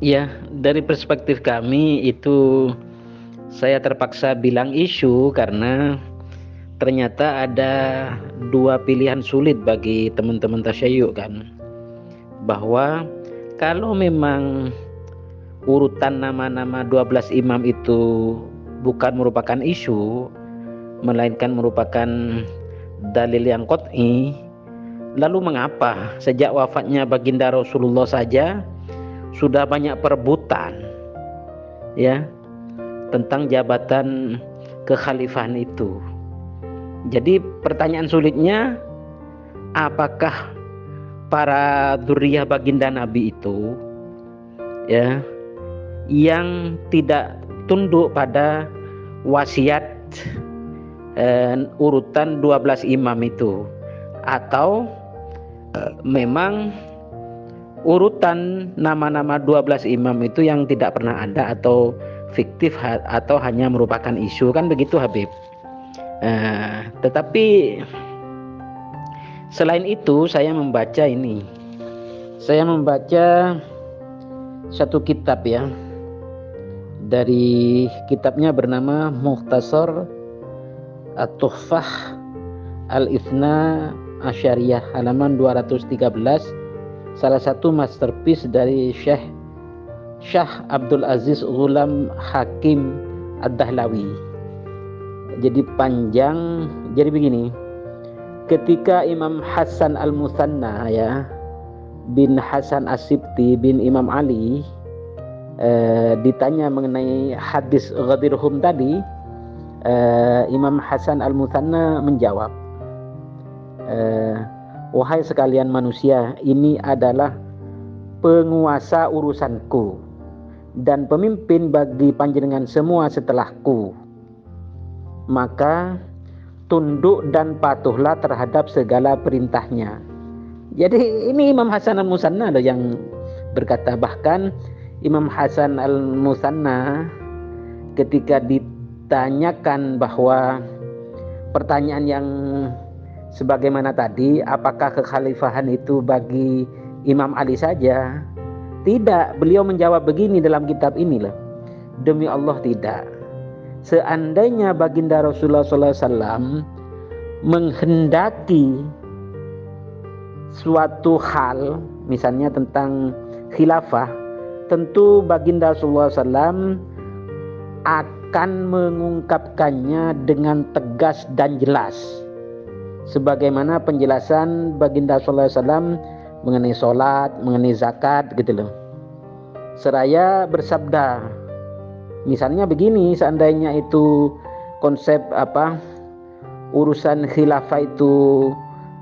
Ya, dari perspektif kami itu saya terpaksa bilang isu karena ternyata ada dua pilihan sulit bagi teman-teman tasyayyu kan, bahwa kalau memang urutan nama-nama 12 imam itu bukan merupakan isu, melainkan merupakan dalil yang qat'i, lalu mengapa sejak wafatnya baginda Rasulullah saja sudah banyak perebutan ya tentang jabatan kekhalifahan itu. Jadi pertanyaan sulitnya, apakah para dzurriyyah baginda Nabi itu ya yang tidak tunduk pada wasiat urutan 12 imam itu, atau memang urutan nama-nama 12 imam itu yang tidak pernah ada atau fiktif atau hanya merupakan isu, kan begitu Habib. Tetapi selain itu saya membaca satu kitab ya, dari kitabnya bernama Mukhtasar At-Tuhfah Al-Ithna Asyariyah, halaman 213, salah satu masterpiece dari Syah Abdul Aziz Ghulam Hakim Ad-Dahlawi. Jadi panjang. Jadi begini, ketika Imam Hasan Al-Muthanna ya bin Hasan As-Sibti bin Imam Ali ditanya mengenai hadis Ghadirhum tadi, Imam Hasan Al-Muthanna menjawab, wahai sekalian manusia, ini adalah penguasa urusanku dan pemimpin bagi panjenengan semua setelahku, maka tunduk dan patuhlah terhadap segala perintahnya. Jadi ini Imam Hasan Al-Muthanna yang berkata. Bahkan Imam Hasan Al-Muthanna ketika ditanyakan bahwa pertanyaan yang sebagaimana tadi, apakah kekhalifahan itu bagi Imam Ali saja? Tidak, beliau menjawab begini dalam kitab ini loh, demi Allah tidak. Seandainya baginda Rasulullah SAW menghendaki suatu hal, misalnya tentang khilafah, tentu baginda Rasulullah SAW akan mengungkapkannya dengan tegas dan jelas, sebagaimana penjelasan baginda Rasulullah SAW mengenai sholat, mengenai zakat gitu loh. Seraya bersabda, misalnya begini, seandainya itu konsep urusan khilafah itu,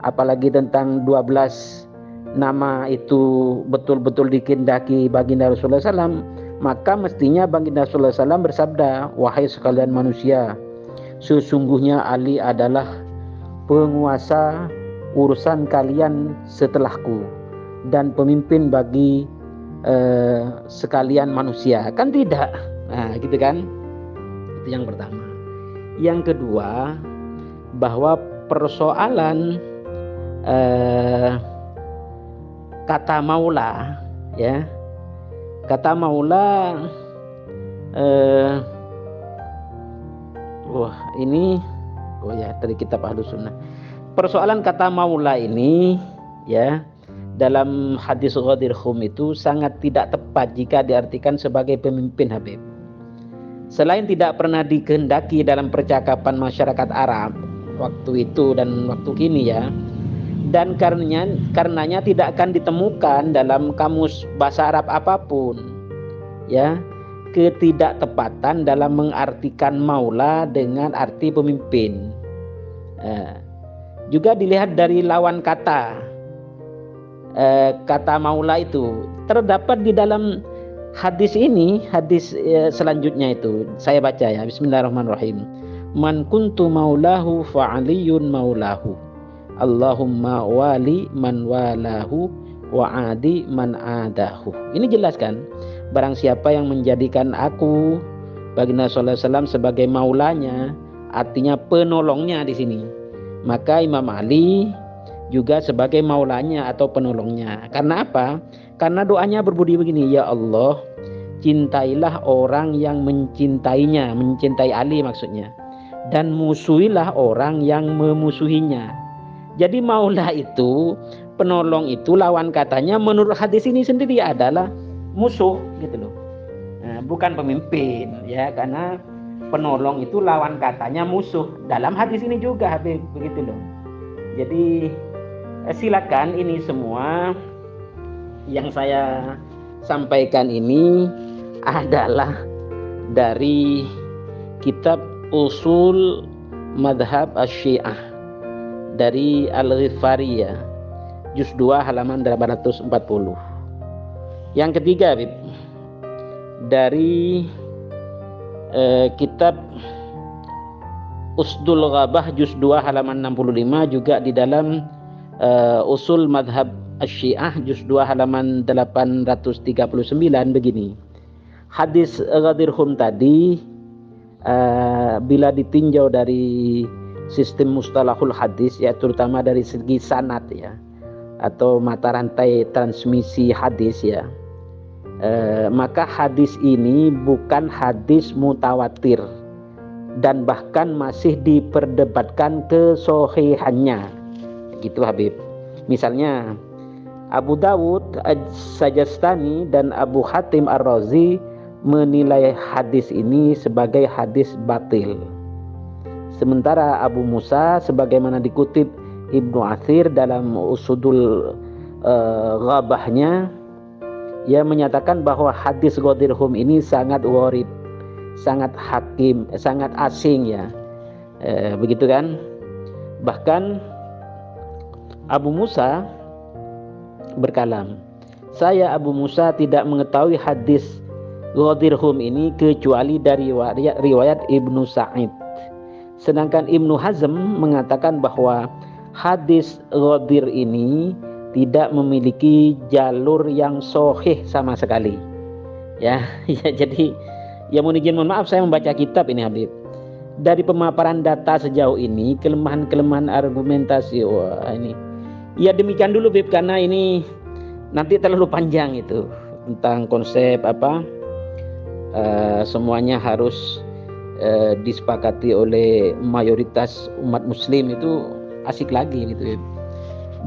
apalagi tentang 12 nama itu betul-betul dikehendaki baginda Rasulullah SAW, maka mestinya baginda Rasulullah SAW bersabda, wahai sekalian manusia, sesungguhnya Ali adalah penguasa urusan kalian setelahku dan pemimpin bagi sekalian manusia. Kan tidak. Nah gitu kan. Itu yang pertama. Yang kedua, bahwa persoalan kata maula ya, kata maula dari kitab Ahlus Sunnah. Persoalan kata maula ini ya dalam hadis Ghadirhum itu sangat tidak tepat jika diartikan sebagai pemimpin Habib. Selain tidak pernah dikehendaki dalam percakapan masyarakat Arab waktu itu dan waktu kini ya, dan karenanya tidak akan ditemukan dalam kamus bahasa Arab apapun ya ketidaktepatan dalam mengartikan maula dengan arti pemimpin. Juga dilihat dari lawan kata maula itu terdapat di dalam hadis ini. Hadis selanjutnya itu saya baca ya, bismillahirrahmanirrahim. Man kuntu maulahu fa aliyun maulahu, Allahumma wali man walahu wa adi man adahu. Ini jelas kan, barang siapa yang menjadikan aku baginda sallallahu alaihi wasallam sebagai maulanya, artinya penolongnya di sini, maka Imam Ali juga sebagai maulanya atau penolongnya. Karena apa? Karena doanya berbudi begini, ya Allah, cintailah orang yang mencintainya, mencintai Ali maksudnya, dan musuhilah orang yang memusuhinya. Jadi maula itu, penolong itu lawan katanya menurut hadis ini sendiri adalah musuh gitu loh. Nah, bukan pemimpin ya, karena penolong itu lawan katanya musuh. Dalam hadis ini juga Habib begitu loh. Jadi silakan, ini semua yang saya sampaikan ini adalah dari kitab Usul Madhab Asy-Syiah dari Al-Ghifari ya, juz 2 halaman 840. Yang ketiga Habib, dari kitab Usdul Ghabah juz 2 halaman 65, juga di dalam Usul Madhab Asy-Syiah juz 2 halaman 839 begini. Hadis Ghadir Khum tadi bila ditinjau dari sistem mustalahul hadis ya, terutama dari segi sanad ya, atau mata rantai transmisi hadis ya, maka hadis ini bukan hadis mutawatir dan bahkan masih diperdebatkan kesohihannya gitu Habib. Misalnya Abu Dawud As-Sajastani dan Abu Hatim Ar-Razi menilai hadis ini sebagai hadis batil. Sementara Abu Musa, sebagaimana dikutip Ibnu Athir dalam Usudul Ghabahnya, ia menyatakan bahwa hadis Ghadir Khum ini sangat gharib, sangat hakim, sangat asing ya, begitu kan. Bahkan Abu Musa berkalam, saya Abu Musa tidak mengetahui hadis Ghadir Khum ini kecuali dari riwayat Ibnu Sa'id. Sedangkan Ibnu Hazm mengatakan bahwa hadis Ghadir ini tidak memiliki jalur yang sahih sama sekali. Ya, ya, jadi ya mohon maaf saya membaca kitab ini Habib. Dari pemaparan data sejauh ini, kelemahan-kelemahan argumentasi, wah ini. Ya demikian dulu Habib, karena ini nanti terlalu panjang itu tentang konsep apa, semuanya harus disepakati oleh mayoritas umat muslim, itu asik lagi gitu Habib.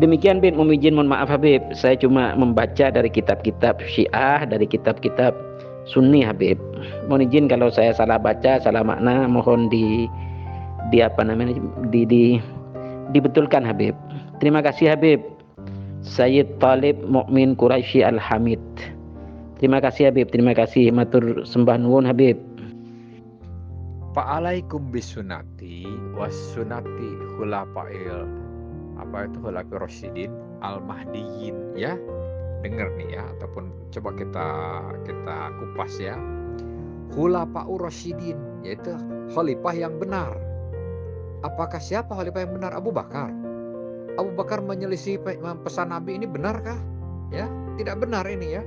Demikian Habib, mohon maaf Habib, saya cuma membaca dari kitab-kitab Syiah, dari kitab-kitab Sunni Habib. Mohon izin kalau saya salah baca, salah makna, mohon dibetulkan Habib. Terima kasih Habib. Sayyid Talib Mukmin Quraisy Al-Hamid. Terima kasih Habib, terima kasih, matur sembah nuwun Habib. Fa'alaikum bisunati was sunati khulafa'il khulafa'ir rasyidin al-mahdiyyin ya. Dengar nih ya, ataupun coba kita kupas ya. Khulafa'ur rasyidin yaitu khalifah yang benar. Apakah siapa khalifah yang benar? Abu Bakar. Abu Bakar menyelisih pesan Nabi ini benarkah? Ya, tidak benar ini ya.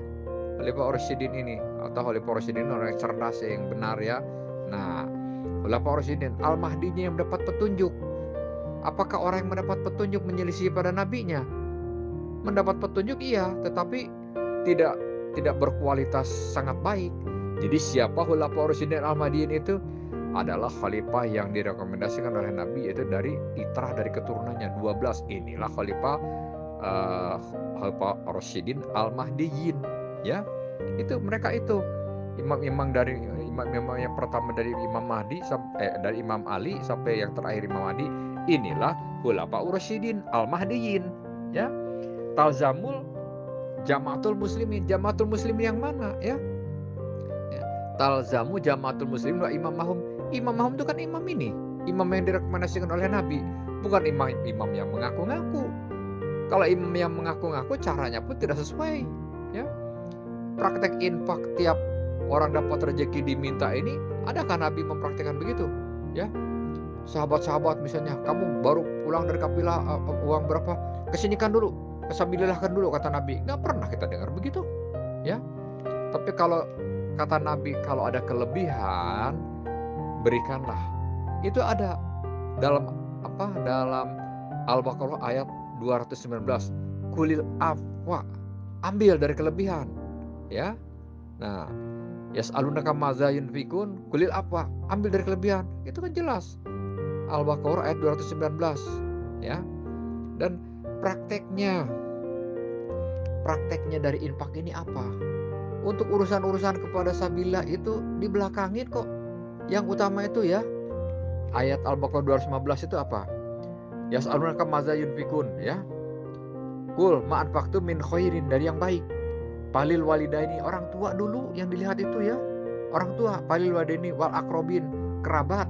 Khalifah Rasyidin ini, atau Khalifah Rasyidin orang yang cerdas yang benar ya. Nah, Khalifah Rasyidin Al-Mahdinya yang mendapat petunjuk. Apakah orang yang mendapat petunjuk menyelisih pada nabinya? Mendapat petunjuk iya, tetapi tidak berkualitas sangat baik. Jadi siapa Khalifah Rasyidin Al-Mahdiin itu? Adalah khalifah yang direkomendasikan oleh Nabi, yaitu dari itrah dari keturunannya 12. Inilah khalifah Rasyidin Al-Mahdiyin ya. Itu mereka itu imam-imam yang pertama dari Imam Mahdi dari Imam Ali sampai yang terakhir Imam Mahdi. Inilah khulafaur rasyidin Al-Mahdiyin ya. Talzamul Jamaatul Muslimin. Jamaatul Muslimin yang mana ya? Talzamu Jamaatul Muslimin wa Imam Mahum. Imam Mahum itu kan imam ini, imam yang direkomendasikan oleh Nabi, bukan imam yang mengaku-ngaku. Kalau imam yang mengaku-ngaku caranya pun tidak sesuai ya. Praktek infak tiap orang dapat rezeki diminta ini, adakah Nabi mempraktikkan begitu ya? Sahabat-sahabat misalnya, kamu baru pulang dari kafilah, uang berapa, kesinikan dulu, kesabilillahkan dulu, kata Nabi. Nggak pernah kita dengar begitu ya. Tapi kalau kata Nabi, kalau ada kelebihan berikanlah. Itu ada dalam Al-Baqarah ayat 219. Kulil afwa, ambil dari kelebihan ya. Nah, Yas'alunaka madza yunfikun, kulil apa? Ambil dari kelebihan. Itu kan jelas. Al-Baqarah ayat 219 ya. Dan prakteknya dari infak ini apa? Untuk urusan-urusan kepada sabila itu dibelakangin kok. Yang utama itu ya ayat Al-Baqarah 215 itu apa? Yas'alunaka madza yunfikun ya. Kul ma anfaqtum min khairin, dari yang baik. Palil walidaini, orang tua dulu yang dilihat itu ya. Orang tua, palil walidaini wal akrobin, kerabat.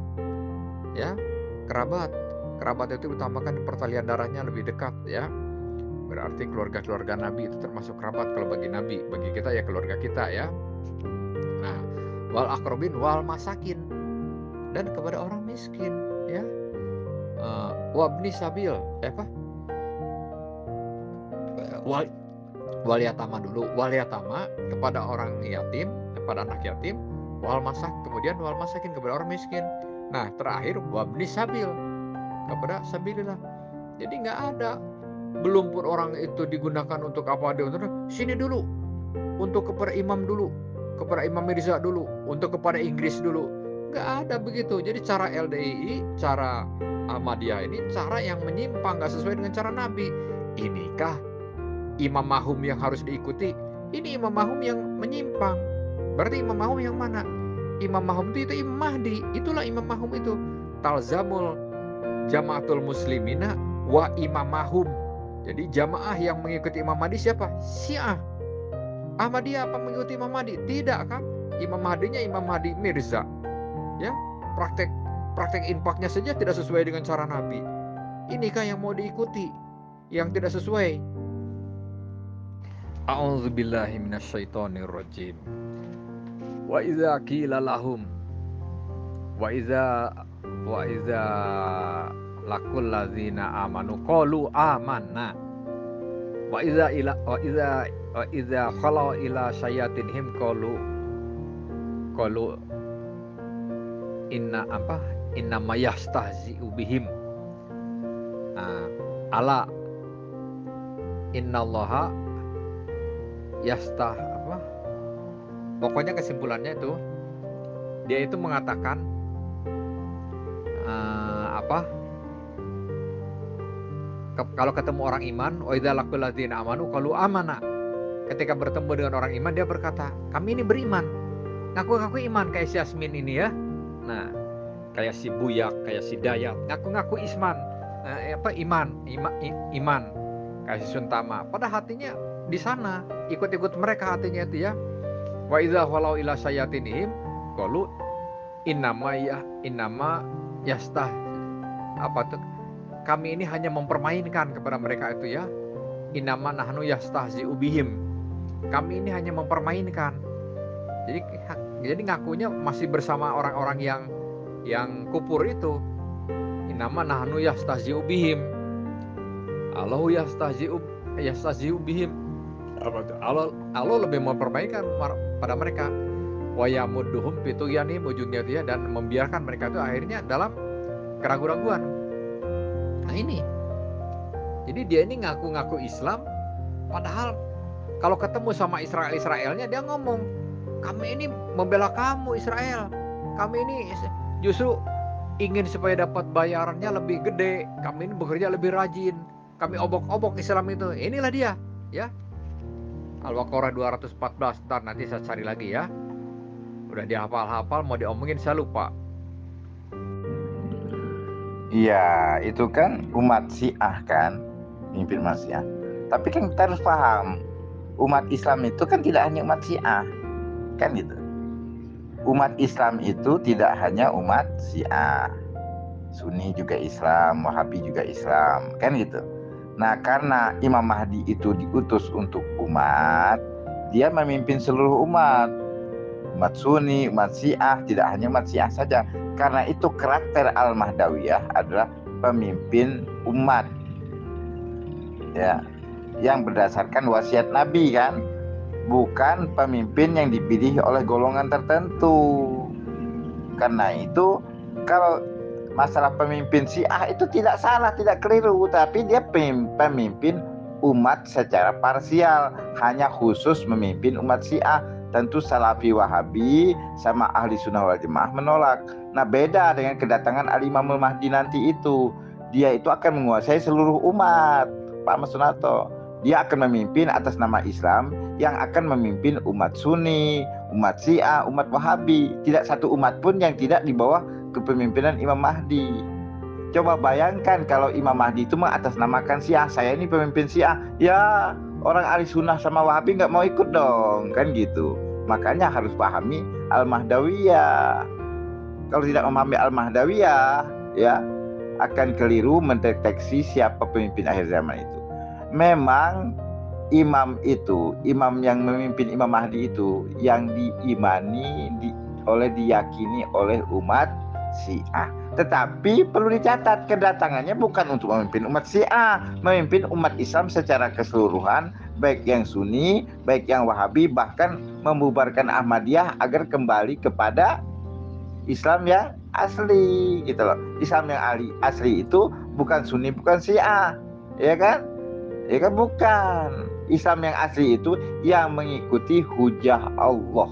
Ya, kerabat. Kerabat itu utamakan pertalian darahnya lebih dekat ya. Berarti keluarga-keluarga Nabi itu termasuk kerabat kalau bagi Nabi. Bagi kita ya keluarga kita ya. Nah, wal akrobin wal masakin, dan kepada orang miskin ya. Wabni sabil apa? Wal yatama dulu, wal yatama kepada orang yatim, kepada anak yatim, wal masak, kemudian wal masakin kepada orang miskin. Nah, terakhir wabni sabil kepada sabilillah. Jadi nggak ada, belum pun orang itu digunakan untuk apa, dia untuk sini dulu, untuk kepada imam dulu, kepada Imam Mirza dulu, untuk kepada Inggris dulu. Nggak ada begitu. Jadi cara LDII, cara Ahmadiyah ini cara yang menyimpang, nggak sesuai dengan cara Nabi. Inikah Imam Mahum yang harus diikuti? Ini Imam Mahum yang menyimpang. Berarti Imam Mahum yang mana? Imam Mahum itu Imam Mahdi. Itulah Imam Mahum itu. Talzamul jamaatul muslimina wa Imam Mahum. Jadi jamaah yang mengikuti Imam Mahdi siapa? Syiah. Ahmadiyah apa mengikuti Imam Mahdi? Tidak kan? Imam Mahdinya Imam Mahdi Mirza. Ya, praktek infaknya saja tidak sesuai dengan cara Nabi. Inikah yang mau diikuti? Yang tidak sesuai. A'udzubillahi minasyaitonirrajim. Wa idza qila lahum wa idza laqul ladzina amanu qalu amanna wa idza khala ila syayatinhim qalu inna mayastahzi'u bihim. Ala innallaha pokoknya kesimpulannya itu dia itu mengatakan kalau ketemu orang iman, wa idza laqul ladzina amanu qalu amana. Ketika bertemu dengan orang iman, dia berkata, kami ini beriman. Ngaku-ngaku iman kayak si Yasmin ini ya. Nah, kayak si Buyak, kayak si Dayat, ngaku-ngaku iman. Kayak si Suntama. Pada hatinya di sana, ikut-ikut mereka hatinya itu ya. Wa idza walau ila syayatinihim qalu innama yastah kami ini hanya mempermainkan kepada mereka itu ya. Innama nahnu yastahzi'u bihim. Kami ini hanya mempermainkan. Jadi ngakunya masih bersama orang-orang yang kufur itu. Innama nahnu yastahzi'u bihim. Allahu yastahzi'u bihim. Allah lebih mempermainkan pada mereka. Wa yamudduhum fi tughyanihim, ujungnya dia, dan membiarkan mereka itu akhirnya dalam keraguan-raguan. Nah ini, jadi dia ini ngaku-ngaku Islam, padahal kalau ketemu sama Israelnya dia ngomong, kami ini membela kamu Israel, kami ini justru ingin supaya dapat bayarannya lebih gede, kami ini bekerja lebih rajin, kami obok-obok Islam itu. Inilah dia ya. Al-Baqarah 214, ntar nanti saya cari lagi ya. Udah dihafal-hafal, mau diomongin saya lupa. Iya, itu kan umat Syiah kan, mimpin umat Syiah. Tapi kan kita harus paham, umat Islam itu kan tidak hanya umat Syiah, kan gitu. Umat Islam itu tidak hanya umat Syiah, Sunni juga Islam, Wahabi juga Islam, kan gitu. Nah, karena Imam Mahdi itu diutus untuk umat, dia memimpin seluruh umat Sunni, umat Syiah, tidak hanya umat Syiah saja. Karena itu karakter Al-Mahdawiyah adalah pemimpin umat ya, yang berdasarkan wasiat Nabi kan, bukan pemimpin yang dipilih oleh golongan tertentu. Karena itu kalau masalah pemimpin Syiah itu tidak salah, tidak keliru, tapi dia pemimpin umat secara parsial, hanya khusus memimpin umat Syiah. tentu Salafi Wahabi sama Ahli Sunnah wal Jamaah menolak. Nah, beda dengan kedatangan Al-Imamul Mahdi nanti itu. Dia itu akan menguasai seluruh umat, Pak Mas Sunato. Dia akan memimpin atas nama Islam yang akan memimpin umat Sunni, umat Syiah, umat Wahabi. Tidak satu umat pun yang tidak di bawah kepemimpinan Imam Mahdi. Coba bayangkan kalau Imam Mahdi itu mengatasnamakan Syiah, saya ini pemimpin Syiah, ya orang Ahli Sunnah sama Wahabi nggak mau ikut dong, kan gitu. Makanya harus pahami Al-Mahdawiyah. Kalau tidak memahami Al-Mahdawiyah, ya akan keliru mendeteksi siapa pemimpin akhir zaman itu. Memang imam itu, imam yang memimpin Imam Mahdi itu yang diimani, diyakini oleh umat Syiah. Tetapi perlu dicatat, kedatangannya bukan untuk memimpin umat Syiah, memimpin umat Islam secara keseluruhan, baik yang Sunni, baik yang Wahabi, bahkan membubarkan Ahmadiyah agar kembali kepada Islam yang asli, gitu loh. Islam yang asli itu bukan Sunni, bukan Syiah, ya kan? Ya kan, bukan. Islam yang asli itu yang mengikuti hujah Allah.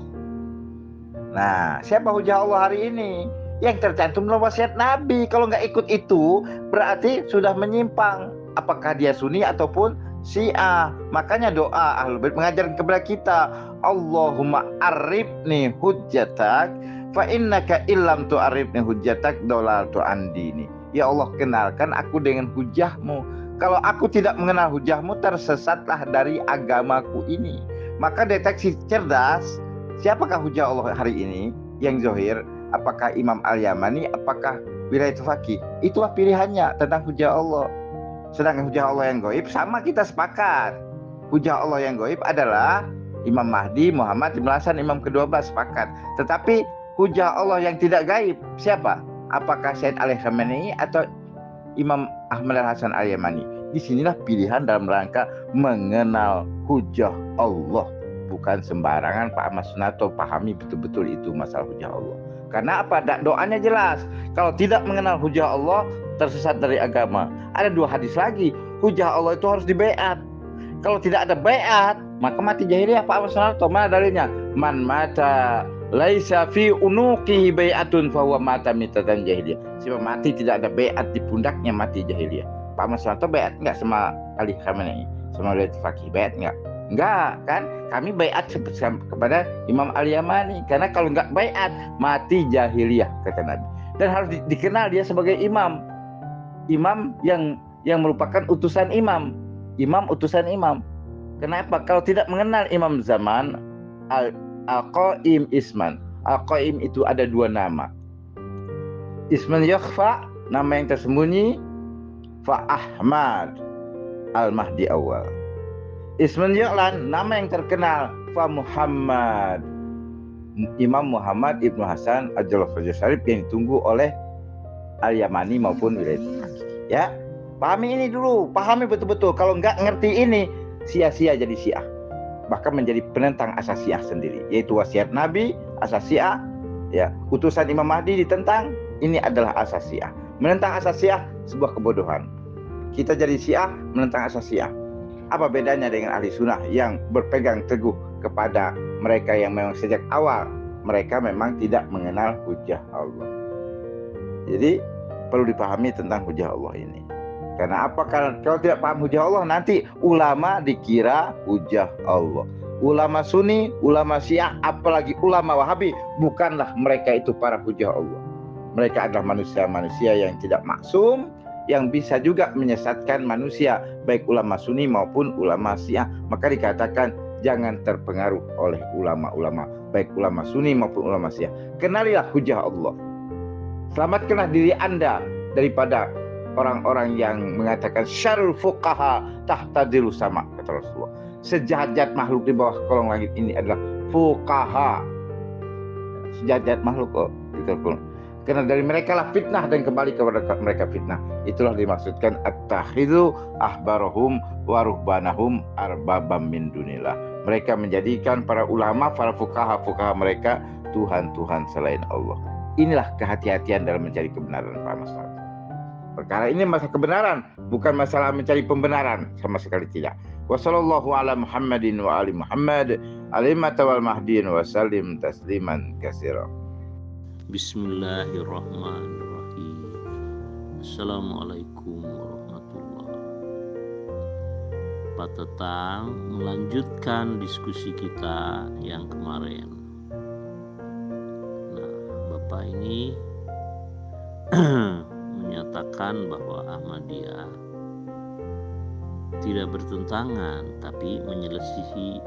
Nah, siapa hujah Allah hari ini? Yang tercantum dalam wasiat Nabi. Kalau nggak ikut itu berarti sudah menyimpang. Apakah dia Sunni ataupun Syiah? Makanya doa Ahlul Bait mengajarkan kepada kita, Allahumma arifni hujjatak fa innaka illam tu'arifni hujjatak dolaltu andini. Ya Allah, kenalkan aku dengan hujahmu. Kalau aku tidak mengenal hujahmu, tersesatlah dari agamaku ini. Maka deteksi cerdas, siapakah hujah Allah hari ini yang zohir? Apakah Imam Al-Yamani, apakah Wilayah Faqih? Itulah pilihannya tentang hujah Allah. Sedangkan hujah Allah yang gaib sama kita sepakat. Hujah Allah yang gaib adalah Imam Mahdi, Muhammad Ibn Hasan, Imam ke-12, sepakat. Tetapi hujah Allah yang tidak gaib siapa? Apakah Syed Ali Khamenei atau Imam Ahmad Al-Hasan Al-Yamani? Disinilah pilihan dalam rangka mengenal hujah Allah. Bukan sembarangan Pak Mas Sunato, pahami betul-betul itu masalah hujah Allah. Karena apa? Doanya jelas. Kalau tidak mengenal hujah Allah, tersesat dari agama. Ada 2 hadis lagi. Hujah Allah itu harus dibaiat. Kalau tidak ada baiat, maka mati jahiliyah, Pak Mas Sunato. Mana dalilnya? Man mata laisa fi unuqihi bai'atun fa huwa mata mitatan jahiliyah. Siapa mati tidak ada baiat di pundaknya, mati jahiliyah. Pak Mas Sunato baiat enggak sama Ali Khamenei, sama Wilayah Faqih? Baiat enggak? Enggak, kan? Kami baiat kepada Imam Al-Yamani. Karena kalau enggak baiat, mati jahiliyah, kata Nabi. Dan harus dikenal dia sebagai imam. Imam yang merupakan utusan imam. Imam utusan imam. Kenapa? Kalau tidak mengenal imam zaman, Al-Qaim Isman. Al-Qaim itu ada 2 nama. Isman yakhfa, nama yang tersembunyi. Fa Ahmad Al-Mahdi awal. Isman yu'lan, nama yang terkenal. Fa Muhammad, Imam Muhammad Ibnu Hasan Ajalul Fajr Syarif, yang ditunggu oleh Al-Yamani maupun Wilayah Faqih. Ya, pahami ini dulu, pahami betul-betul. Kalau nggak ngerti ini, sia-sia jadi Syiah. Bahkan menjadi penentang asas Syiah sendiri, yaitu wasiat Nabi, asas Syiah. Ya, utusan Imam Mahdi ditentang, ini adalah asas Syiah. Menentang asas Syiah sebuah kebodohan. Kita jadi Syiah menentang asas Syiah. Apa bedanya dengan ahli sunnah yang berpegang teguh kepada mereka yang memang sejak awal mereka memang tidak mengenal hujah Allah. Jadi perlu dipahami tentang hujah Allah ini. Karena apa? Kalau tidak paham hujah Allah, nanti ulama dikira hujah Allah. Ulama Sunni, ulama Syiah, apalagi ulama Wahabi, bukanlah mereka itu para hujah Allah. Mereka adalah manusia-manusia yang tidak maksum, yang bisa juga menyesatkan manusia, baik ulama Sunni maupun ulama Syiah. Maka dikatakan jangan terpengaruh oleh ulama-ulama, baik ulama Sunni maupun ulama Syiah. Kenalilah hujah Allah. Selamatkanlah diri Anda daripada orang-orang yang mengatakan syarul fuqaha tahtadiru sama, kata Rasulullah. Sejahat-jahat makhluk di bawah kolong langit ini adalah fuqaha. Sejahat-jahat makhluk kok. Karena dari mereka lah fitnah dan kembali kepada mereka fitnah. Itulah dimaksudkan at-takhidhu ahbarahum wa ruhbanahum arbabam min dunillah. Mereka menjadikan para ulama, para fuqaha mereka Tuhan-Tuhan selain Allah. Inilah kehati-hatian dalam mencari kebenaran, Pak Mas. Perkara ini masalah kebenaran, bukan masalah mencari pembenaran, sama sekali tidak. Wa sallallahu ala Muhammadin wa ali Muhammad alimata wal mahdiin wa sallim tasliman katsira. Bismillahirrahmanirrahim. Assalamualaikum warahmatullahi. Pak Tetang melanjutkan diskusi kita yang kemarin. Nah, Bapak ini menyatakan bahwa Ahmadiyah tidak bertentangan tapi menyelisihi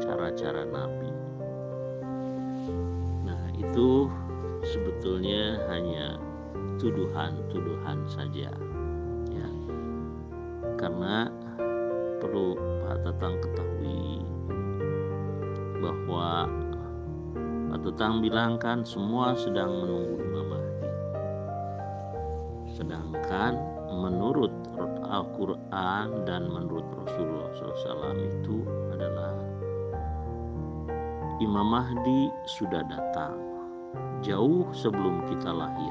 cara-cara Nabi. Nah, itu sebetulnya hanya tuduhan-tuduhan saja, ya. Karena perlu Pak Tatang ketahui bahwa Pak Tatang bilang kan semua sedang menunggu Imam Mahdi. Sedangkan menurut Al-Quran dan menurut Rasulullah SAW itu adalah Imam Mahdi sudah datang jauh sebelum kita lahir,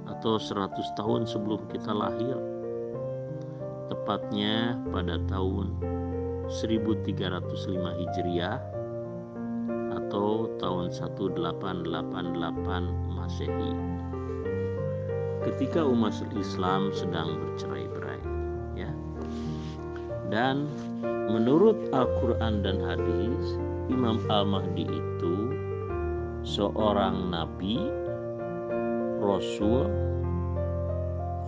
atau 100 tahun sebelum kita lahir, tepatnya pada tahun 1305 Hijriah atau tahun 1888 Masehi, ketika umat Islam sedang bercerai-berai, ya. Dan menurut Al-Quran dan hadis, Imam Al-Mahdi itu seorang nabi, rasul,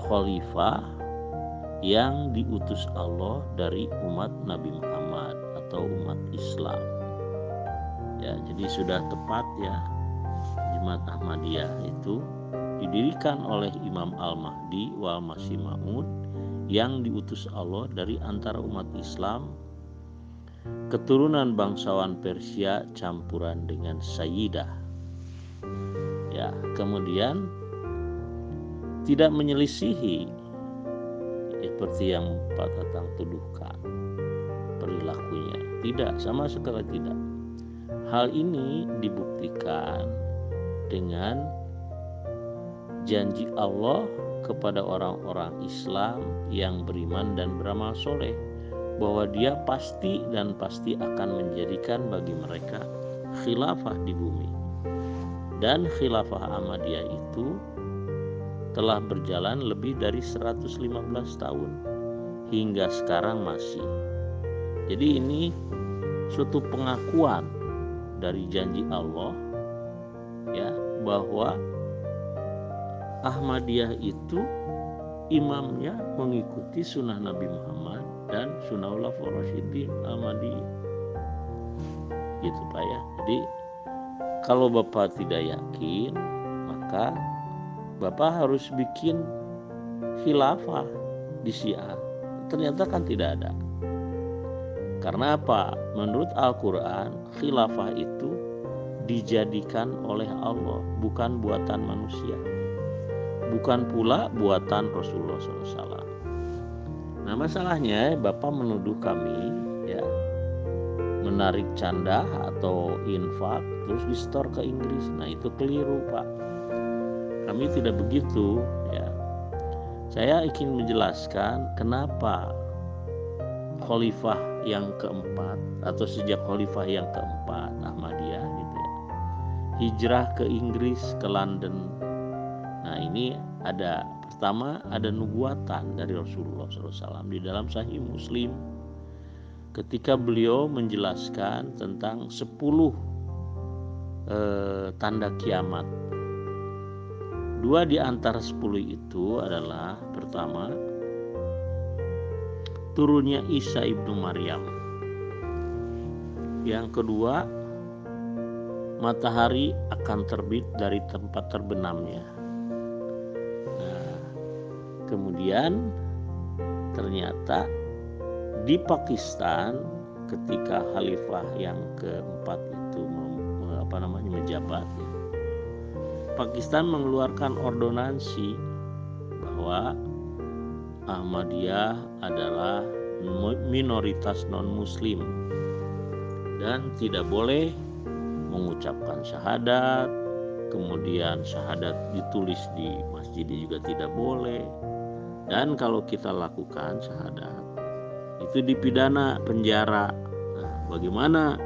khalifah yang diutus Allah dari umat Nabi Muhammad atau umat Islam. Ya, jadi sudah tepat ya, Jemaat Ahmadiyah itu didirikan oleh Imam Al-Mahdi wal Masih Maud yang diutus Allah dari antara umat Islam, keturunan bangsawan Persia campuran dengan Sayyidah. Ya, kemudian tidak menyelisihi seperti yang Pak Tatang tuduhkan perilakunya. Tidak, sama sekali tidak. Hal ini dibuktikan dengan janji Allah kepada orang-orang Islam yang beriman dan beramal soleh, bahwa Dia pasti dan pasti akan menjadikan bagi mereka khilafah di bumi. Dan khilafah Ahmadiyah itu telah berjalan lebih dari 115 tahun hingga sekarang masih. Jadi ini suatu pengakuan dari janji Allah, ya, bahwa Ahmadiyah itu imamnya mengikuti sunnah Nabi Muhammad dan sunnah Khulafaur Rasyidin Ahmadiyah, gitu Pak ya. Jadi kalau Bapak tidak yakin, maka Bapak harus bikin khilafah di Syiah. Ternyata kan tidak ada. Karena apa? Menurut Al-Quran, khilafah itu dijadikan oleh Allah, bukan buatan manusia, bukan pula buatan Rasulullah SAW. Nah, masalahnya Bapak menuduh kami, ya, menarik canda atau infak terus di-store ke Inggris. Nah, itu keliru Pak. Kami tidak begitu, ya. Saya ingin menjelaskan kenapa khalifah yang keempat atau sejak khalifah yang keempat Ahmadiyah gitu ya, hijrah ke Inggris, ke London. Nah, ini ada pertama ada nubuatan dari Rasulullah SAW di dalam Sahih Muslim ketika beliau menjelaskan tentang 10 tanda kiamat. 2 di antara 10 itu adalah pertama, turunnya Isa ibnu Maryam. Yang kedua, matahari akan terbit dari tempat terbenamnya. Nah, kemudian ternyata di Pakistan ketika khalifah yang keempat itu menjabat, Pakistan mengeluarkan ordonansi bahwa Ahmadiyah adalah minoritas non-muslim dan tidak boleh mengucapkan syahadat, kemudian syahadat ditulis di masjid juga tidak boleh, dan kalau kita lakukan syahadat itu dipidana penjara. Nah, bagaimana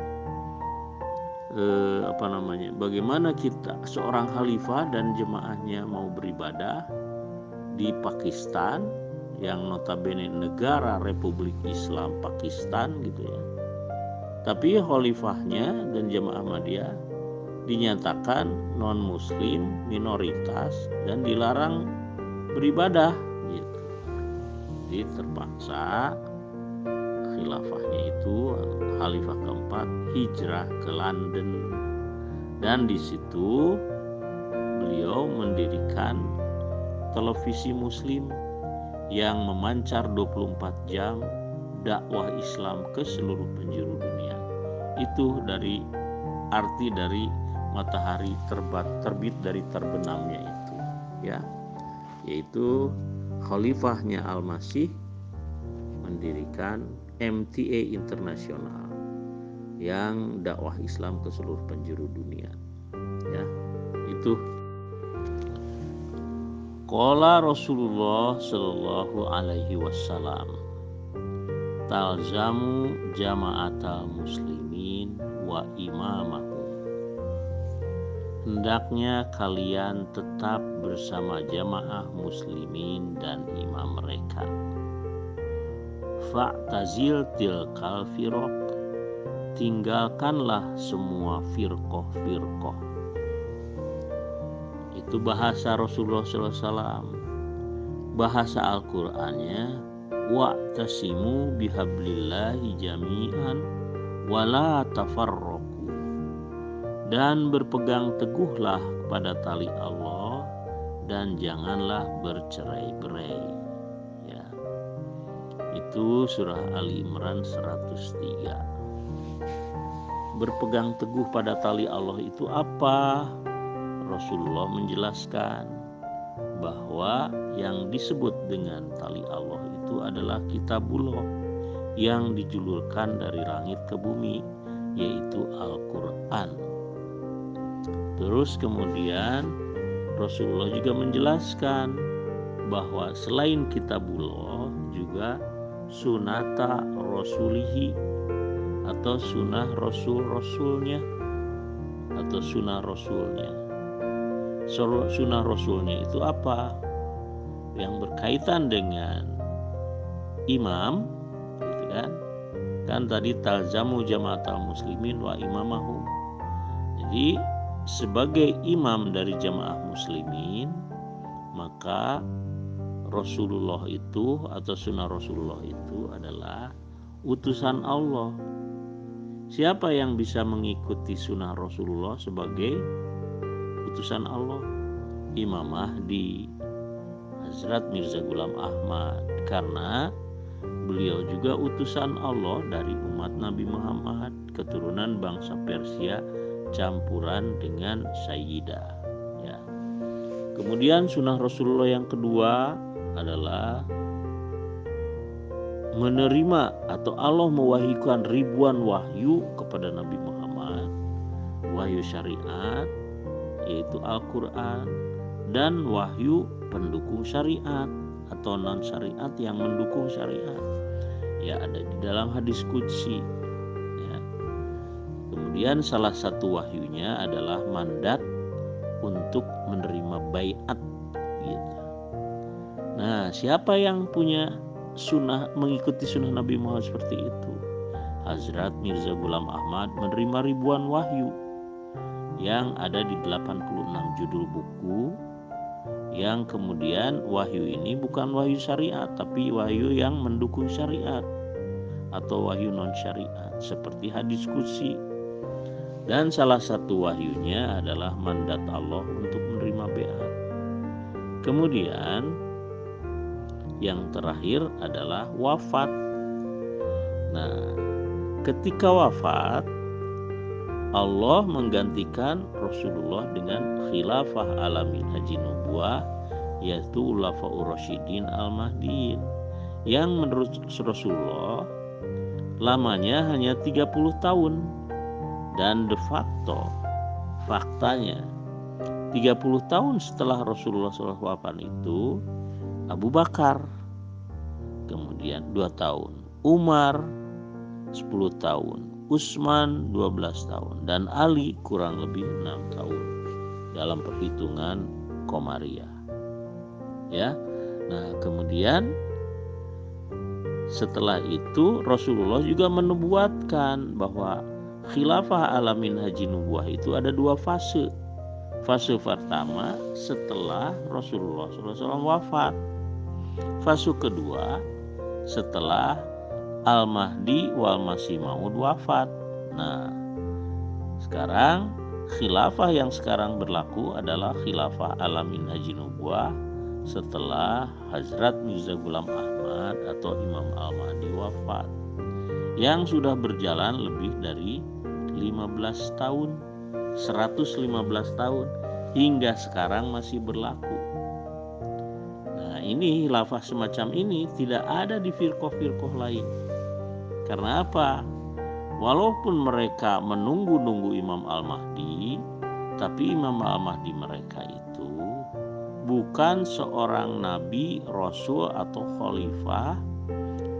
bagaimana kita seorang khalifah dan jemaahnya mau beribadah di Pakistan yang notabene negara Republik Islam Pakistan gitu ya, tapi khalifahnya dan jemaah Ahmadiyah dinyatakan non muslim, minoritas, dan dilarang beribadah gitu. Jadi terpaksa khilafahnya itu khalifah keempat hijrah ke London, dan di situ beliau mendirikan televisi muslim yang memancar 24 jam dakwah Islam ke seluruh penjuru dunia. Itu dari arti dari matahari terbit dari terbenamnya itu ya, yaitu khalifahnya Al-Masih mendirikan MTA Internasional yang dakwah Islam ke seluruh penjuru dunia ya. Itu qala Rasulullah sallallahu alaihi wasallam talzamu jama'atal muslimin wa imamahum, hendaknya kalian tetap bersama jamaah muslimin dan imam mereka. Fa'tazil tilkal firaq, tinggalkanlah semua firqoh-firqoh. Itu bahasa Rasulullah SAW. Bahasa Al-Qur'annya wa'tasimu bihablillahi jami'an wala tafarraqu, dan berpegang teguhlah kepada tali Allah dan janganlah bercerai-berai ya. Itu surah Ali Imran 103. Berpegang teguh pada tali Allah itu apa? Rasulullah menjelaskan bahwa yang disebut dengan tali Allah itu adalah kitabullah yang dijulurkan dari langit ke bumi, yaitu Al-Quran. Terus kemudian Rasulullah juga menjelaskan bahwa selain kitabullah juga sunata rasulihi, atau sunnah rasulnya atau sunnah rasulnya. Sunnah rasulnya itu apa? Yang berkaitan dengan imam gitu kan. Kan tadi talzamu jama'atal muslimin wa imamahum. Jadi sebagai imam dari jamaah muslimin, maka Rasulullah itu atau sunnah Rasulullah itu adalah utusan Allah. Siapa yang bisa mengikuti sunnah Rasulullah sebagai utusan Allah? Imam Mahdi, Hazrat Mirza Ghulam Ahmad, karena beliau juga utusan Allah dari umat Nabi Muhammad, keturunan bangsa Persia campuran dengan Sayyidah ya. Kemudian sunnah Rasulullah yang kedua adalah menerima atau Allah mewahyukan ribuan wahyu kepada Nabi Muhammad, wahyu syariat yaitu Al-Quran, dan wahyu pendukung syariat atau non syariat yang mendukung syariat ya, ada di dalam hadis qudsi ya. Kemudian salah satu wahyunya adalah mandat untuk menerima baiat gitu. Nah, siapa yang punya sunnah, mengikuti sunnah Nabi Muhammad seperti itu? Hazrat Mirza Ghulam Ahmad menerima ribuan wahyu yang ada di 86 judul buku, yang kemudian wahyu ini bukan wahyu syariat tapi wahyu yang mendukung syariat atau wahyu non syariat seperti hadis qudsi. Dan salah satu wahyunya adalah mandat Allah untuk menerima baiat. Kemudian yang terakhir adalah wafat. Nah, ketika wafat, Allah menggantikan Rasulullah dengan khilafah alamin haji nubuwah, yaitu Khulafaur Rasyidin Al-Mahdiin, yang menurut Rasulullah lamanya hanya 30 tahun, dan de facto faktanya 30 tahun setelah Rasulullah SAW itu Abu Bakar, kemudian 2 tahun Umar 10 tahun, Utsman 12 tahun, dan Ali kurang lebih 6 tahun dalam perhitungan Komariah. Ya. Nah, kemudian setelah itu Rasulullah juga menubuatkan bahwa khilafah ala minhaji nubuwah itu ada 2 fase. Fase pertama setelah Rasulullah SAW wafat. Fase kedua setelah Al-Mahdi wal Masih Maud wafat. Nah, sekarang khilafah yang sekarang berlaku adalah khilafah ala minhaji nubuwah setelah Hazrat Mirza Ghulam Ahmad atau Imam Al-Mahdi wafat, yang sudah berjalan lebih dari 15 tahun, 115 tahun, hingga sekarang masih berlaku. Nah, ini khilafah semacam ini tidak ada di firqah-firqah lain. Karena apa? Walaupun mereka menunggu-nunggu Imam Al-Mahdi, tapi Imam Al-Mahdi mereka itu bukan seorang nabi, rasul atau khalifah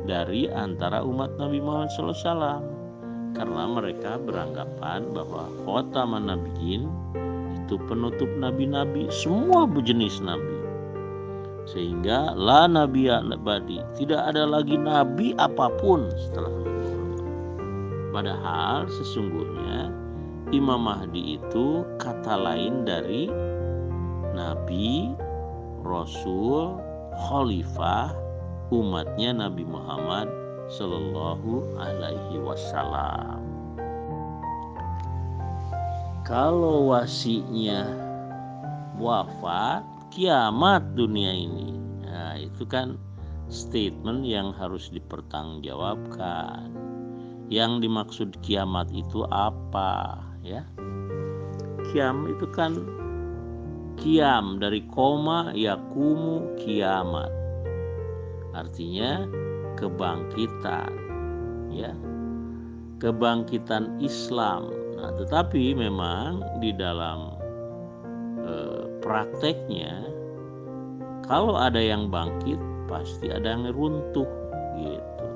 dari antara umat Nabi Muhammad SAW. Karena mereka beranggapan bahwa khataman nabiyyin itu penutup nabi-nabi, semua jenis nabi. Sehingga la nabiyya ba'di, tidak ada lagi nabi apapun setelah Nabi Muhammad. Padahal sesungguhnya Imam Mahdi itu kata lain dari nabi, rasul, khalifah umatnya Nabi Muhammad Sallallahu Alaihi Wasallam. Kalau wasinya wafat, kiamat dunia ini. Nah, itu kan statement yang harus dipertanggungjawabkan. Yang dimaksud kiamat itu apa, ya? Kiam itu kan kiam dari koma yakumu kiamat. Artinya kebangkitan, ya. Kebangkitan Islam. Nah, tetapi memang di dalam prakteknya kalau ada yang bangkit pasti ada yang runtuh gitu.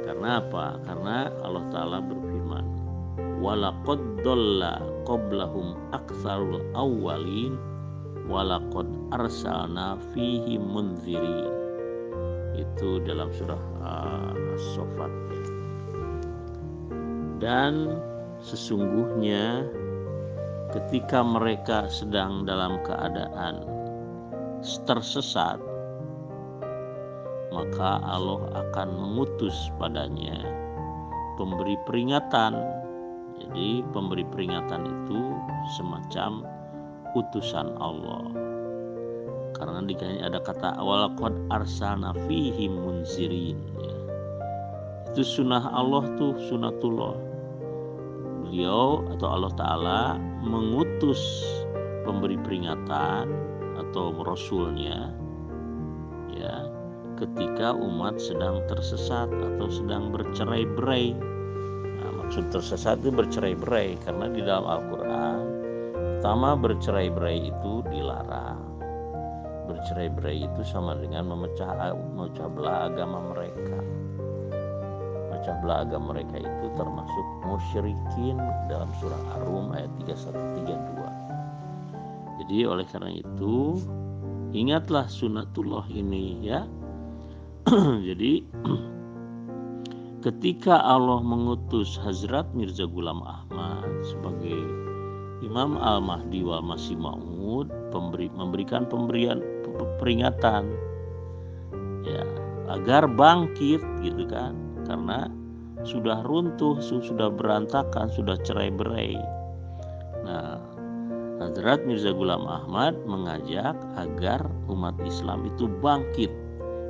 Karena apa? Karena Allah Ta'ala berfirman, walaqad dhalla qablahum aktsarul awwalin walaqad arsalna fihim mundzirin. Itu dalam surah As-Saffat. Dan sesungguhnya ketika mereka sedang dalam keadaan tersesat, maka Allah akan mengutus padanya pemberi peringatan. Jadi pemberi peringatan itu semacam utusan Allah. Karena dikanya ada kata walaqad arsalna fihim munzirin, ya. Itu sunnah Allah tuh, sunnatullah. Beliau atau Allah Ta'ala mengutus pemberi peringatan atau rasulnya, ya, ketika umat sedang tersesat atau sedang bercerai-berai. Nah, maksud tersesat itu bercerai-berai karena di dalam Al-Quran pertama bercerai-berai itu dilarang. Bercerai-berai itu sama dengan memecah belah agama mereka. Memecah belah agama mereka itu termasuk musyrikin dalam surah Ar-Rum ayat 31-32. Jadi oleh karena itu ingatlah sunnatullah ini, ya. Jadi ketika Allah mengutus Hazrat Mirza Ghulam Ahmad sebagai Imam Al-Mahdi wal Masih Maud, memberikan peringatan, ya, agar bangkit gitu kan, karena sudah runtuh, sudah berantakan, sudah cerai-berai. Nah, Hazrat Mirza Ghulam Ahmad mengajak agar umat Islam itu bangkit,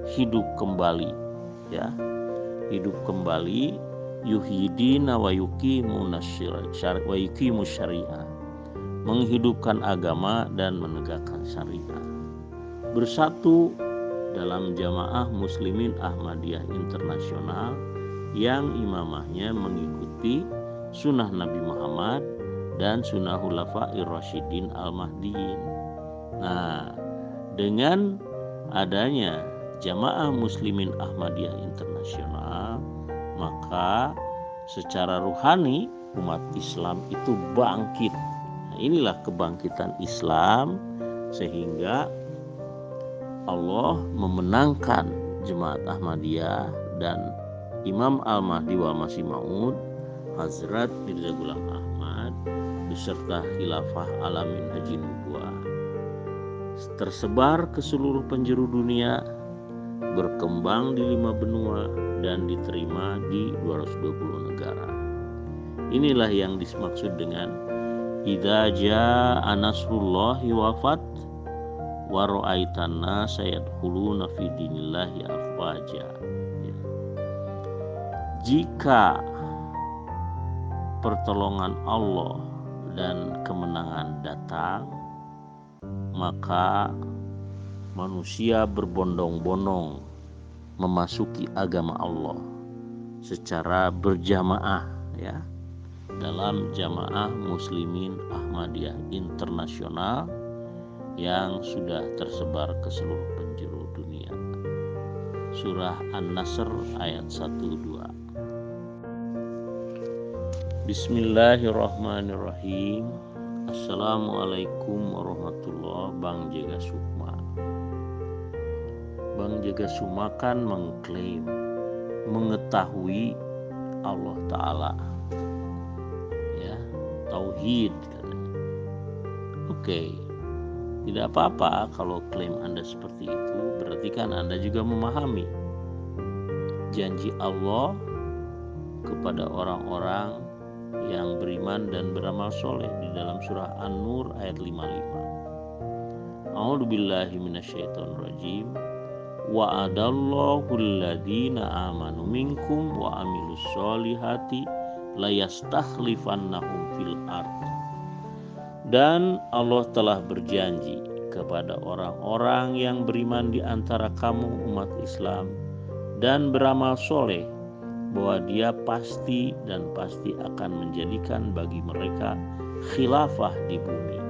hidup kembali, ya, hidup kembali, yuhidina wa yuqimus syariah, menghidupkan agama dan menegakkan syariah, bersatu dalam jamaah muslimin Ahmadiyah internasional yang imamahnya mengikuti sunnah Nabi Muhammad dan sunnah Khulafair Rasyidin Al-Mahdiin. Nah, dengan adanya Jamaah Muslimin Ahmadiyah Internasional, maka secara ruhani umat Islam itu bangkit. Nah, inilah kebangkitan Islam sehingga Allah memenangkan Jemaat Ahmadiyah dan Imam Al-Mahdi wal Masih Maud Hazrat Mirza Ghulam Ahmad beserta Khilafah Alamin Haji Nubuwah tersebar ke seluruh penjuru dunia, berkembang di 5 benua dan diterima di 220 negara. Inilah yang dimaksud dengan idza jaa nasrullahi wa fath wa ra'aitan nasa yadkhuluna fi dinillahi afwaja. Jika pertolongan Allah dan kemenangan datang, maka manusia berbondong-bondong memasuki agama Allah secara berjamaah, ya, dalam Jamaah Muslimin Ahmadiyah Internasional yang sudah tersebar ke seluruh penjuru dunia. Surah An-Nasr ayat 1-2. Bismillahirrahmanirrahim. Assalamualaikum warahmatullahi wabarakatuh. Bang Jaga Sukma. Bang Jaga Sukma kan mengklaim mengetahui Allah Ta'ala, ya, tauhid katanya. Oke. Tidak apa-apa kalau klaim Anda seperti itu, berarti kan Anda juga memahami janji Allah kepada orang-orang yang beriman dan beramal soleh di dalam surah An-Nur ayat 55. A'udzubillahi minasyaitonirrajim. Wa'adallahu alladhina amanu minkum wa amilus solihati layastakhlifannahum fil ard. Dan Allah telah berjanji kepada orang-orang yang beriman di antara kamu umat Islam dan beramal soleh bahwa Dia pasti dan pasti akan menjadikan bagi mereka khilafah di bumi.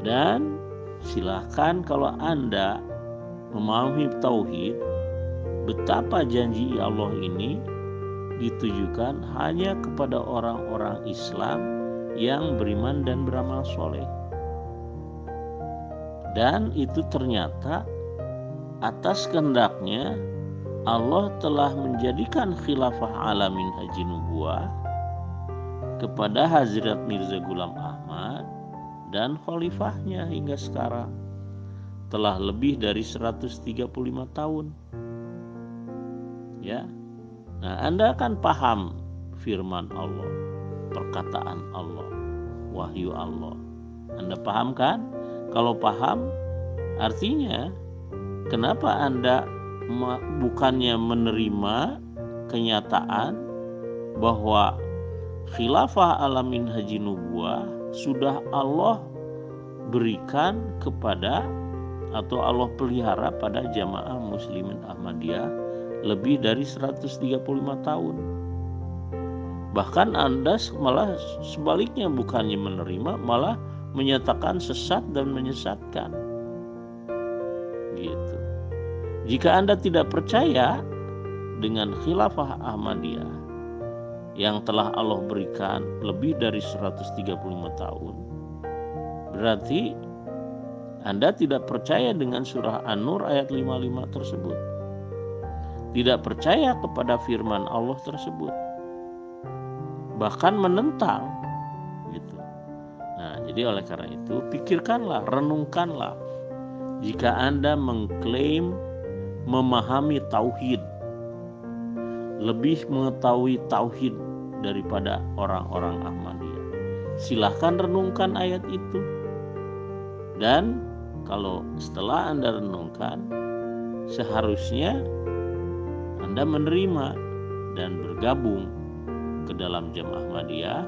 Dan silakan kalau Anda memahami tauhid, betapa janji Allah ini ditujukan hanya kepada orang-orang Islam yang beriman dan beramal soleh. Dan itu ternyata atas kehendaknya Allah telah menjadikan khilafah alamin haji nubuwah kepada Hazrat Mirza Ghulam Ahmad dan khalifahnya hingga sekarang. Telah lebih dari 135 tahun. Ya. Nah, Anda kan paham firman Allah, perkataan Allah, wahyu Allah. Anda paham kan? Kalau paham, artinya kenapa Anda bukannya menerima kenyataan bahwa khilafah alamin haji nubuwah sudah Allah berikan kepada atau Allah pelihara pada Jamaah Muslimin Ahmadiyah lebih dari 135 tahun. Bahkan Anda malah sebaliknya, bukannya menerima, malah menyatakan sesat dan menyesatkan. Gitu. Jika Anda tidak percaya dengan khilafah Ahmadiyah yang telah Allah berikan lebih dari 135 tahun, berarti Anda tidak percaya dengan surah An-Nur ayat 55 tersebut. Tidak percaya kepada firman Allah tersebut. Bahkan menentang gitu. Nah, jadi oleh karena itu pikirkanlah, renungkanlah. Jika Anda mengklaim memahami tauhid, lebih mengetahui tauhid daripada orang-orang Ahmadiyah, silahkan renungkan ayat itu. Dan kalau setelah Anda renungkan, seharusnya Anda menerima dan bergabung ke dalam Jamaah Ahmadiyah,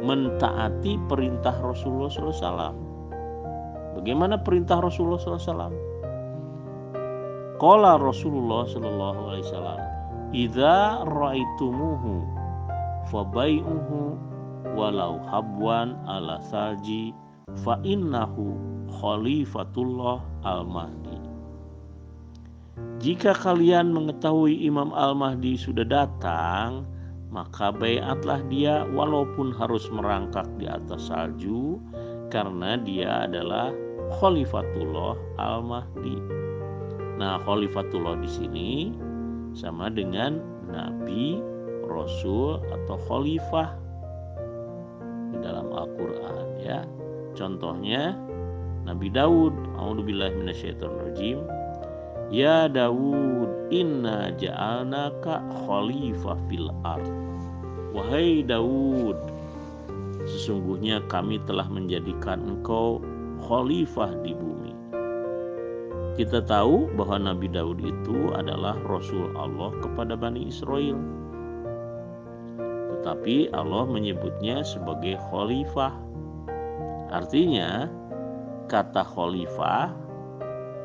mentaati perintah Rasulullah SAW. Bagaimana perintah Rasulullah SAW? Qala Rasulullah SAW, idza ra'aitumuhu fabai'uhu walau habwan ala salji fa innahu khalifatullah al-mahdi. jika kalian mengetahui Imam Al-Mahdi sudah datang, maka baiatlah dia walaupun harus merangkak di atas salju, karena dia adalah Khalifatullah Al-Mahdi. Nah, Khalifatullah di sini sama dengan Nabi, Rasul atau Khalifah di dalam Al-Quran ya. Contohnya Nabi Daud, a'udzubillahi minasyaitonirrajim. Ya Daud, inna ja'alnaka khalifah fil ard. Wahai Daud, sesungguhnya kami telah menjadikan engkau khalifah di bumi. Kita tahu bahwa Nabi Daud itu adalah Rasul Allah kepada Bani Israel. Tetapi Allah menyebutnya sebagai khalifah. Artinya kata khalifah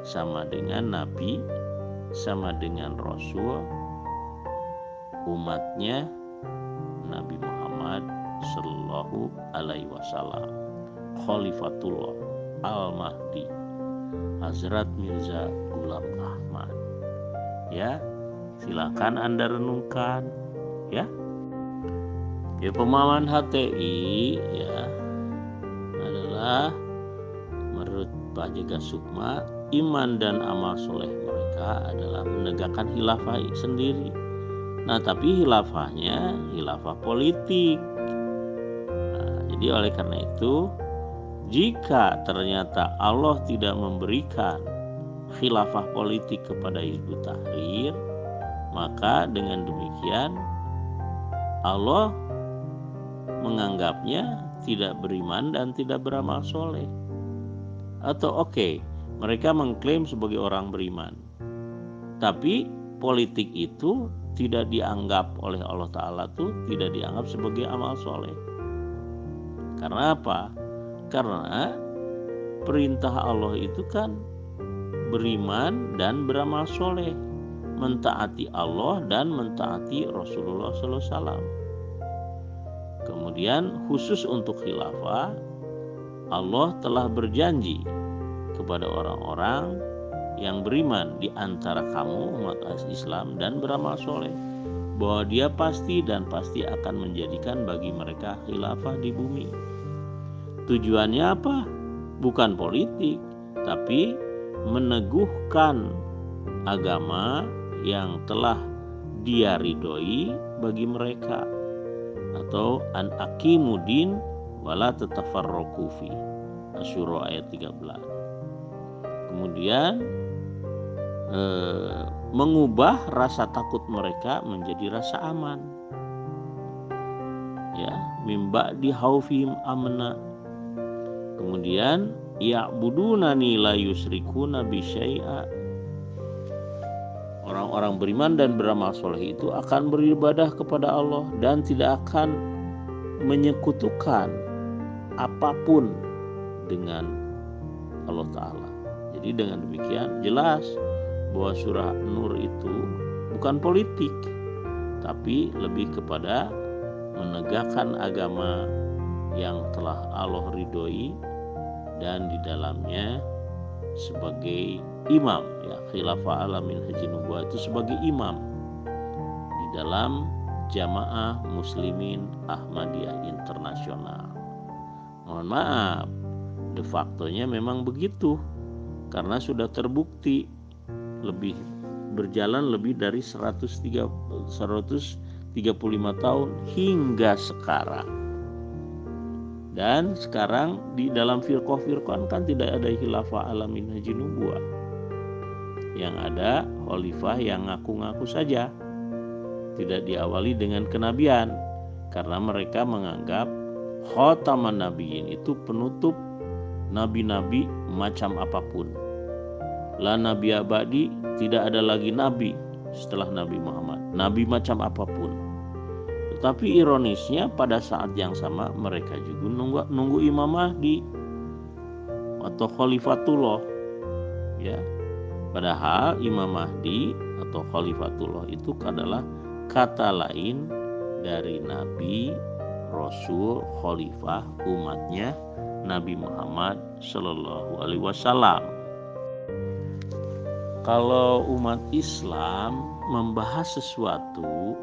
sama dengan Nabi, sama dengan Rasul, umatnya Nabi Muhammad Sallallahu Alaihi Wasallam, Khalifatullah Al-Mahdi, Hazrat Mirza Ghulam Ahmad. Ya, silakan Anda renungkan. Ya, pemahaman HTI ya adalah menurut Pak Jega Sukma, iman dan amal soleh mereka adalah menegakkan khilafah sendiri. Nah, tapi khilafahnya khilafah politik. Nah, jadi oleh karena itu, jika ternyata Allah tidak memberikan khilafah politik kepada Hizbut Tahrir, maka dengan demikian Allah menganggapnya tidak beriman dan tidak beramal soleh. Atau mereka mengklaim sebagai orang beriman, tapi politik itu tidak dianggap oleh Allah Ta'ala tuh tidak dianggap sebagai amal soleh. Karena apa? Karena perintah Allah itu kan beriman dan beramal soleh, mentaati Allah dan mentaati Rasulullah SAW. Kemudian khusus untuk khilafah, Allah telah berjanji kepada orang-orang yang beriman di antara kamu umat Islam dan beramal soleh bahwa dia pasti akan menjadikan bagi mereka khilafah di bumi. Tujuannya apa? Bukan politik, tapi meneguhkan agama yang telah dia ridhoi bagi mereka, atau an aqimudin wala tatafarraqu fi. Asy-Syura ayat 13. Kemudian mengubah rasa takut mereka menjadi rasa aman. Ya, mimba di haufihim amna. Kemudian ya'budunani la yusyrikuna bi syai'a. Orang-orang beriman dan beramal soleh itu akan beribadah kepada Allah dan tidak akan menyekutukan apapun dengan Allah Ta'ala. Jadi dengan demikian jelas bahwa surah Nur itu bukan politik, tapi lebih kepada menegakkan agama yang telah Allah ridhoi dan di dalamnya sebagai imam, ya, khilafah alamin haji nubuwah itu sebagai imam di dalam jamaah muslimin Ahmadiyah internasional. Mohon maaf, de factonya memang begitu karena sudah terbukti berjalan lebih dari 135 tahun hingga sekarang. Dan sekarang di dalam firqah-firqah kan tidak ada khilafah alamin haji nubuwah. Yang ada khalifah yang ngaku-ngaku saja, tidak diawali dengan kenabian, karena mereka menganggap khataman nabiyyin itu penutup nabi-nabi macam apapun. La nabi abadi, tidak ada lagi nabi setelah Nabi Muhammad, nabi macam apapun. Tetapi ironisnya pada saat yang sama mereka juga nunggu Imam Mahdi atau Khalifatullah, ya. Padahal Imam Mahdi atau Khalifatullah itu adalah kata lain dari Nabi, Rasul, Khalifah umatnya Nabi Muhammad Sallallahu Alaihi Wasallam. kalau umat Islam membahas sesuatu,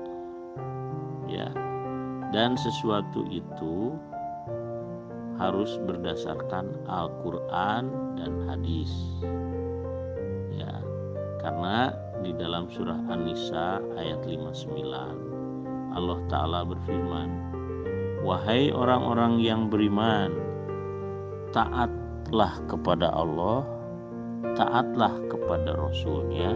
ya, dan sesuatu itu harus berdasarkan Al-Quran dan hadis, ya, karena di dalam surah An-Nisa ayat 59 Allah Ta'ala berfirman, wahai orang-orang yang beriman, taatlah kepada Allah, taatlah kepada Rasulnya,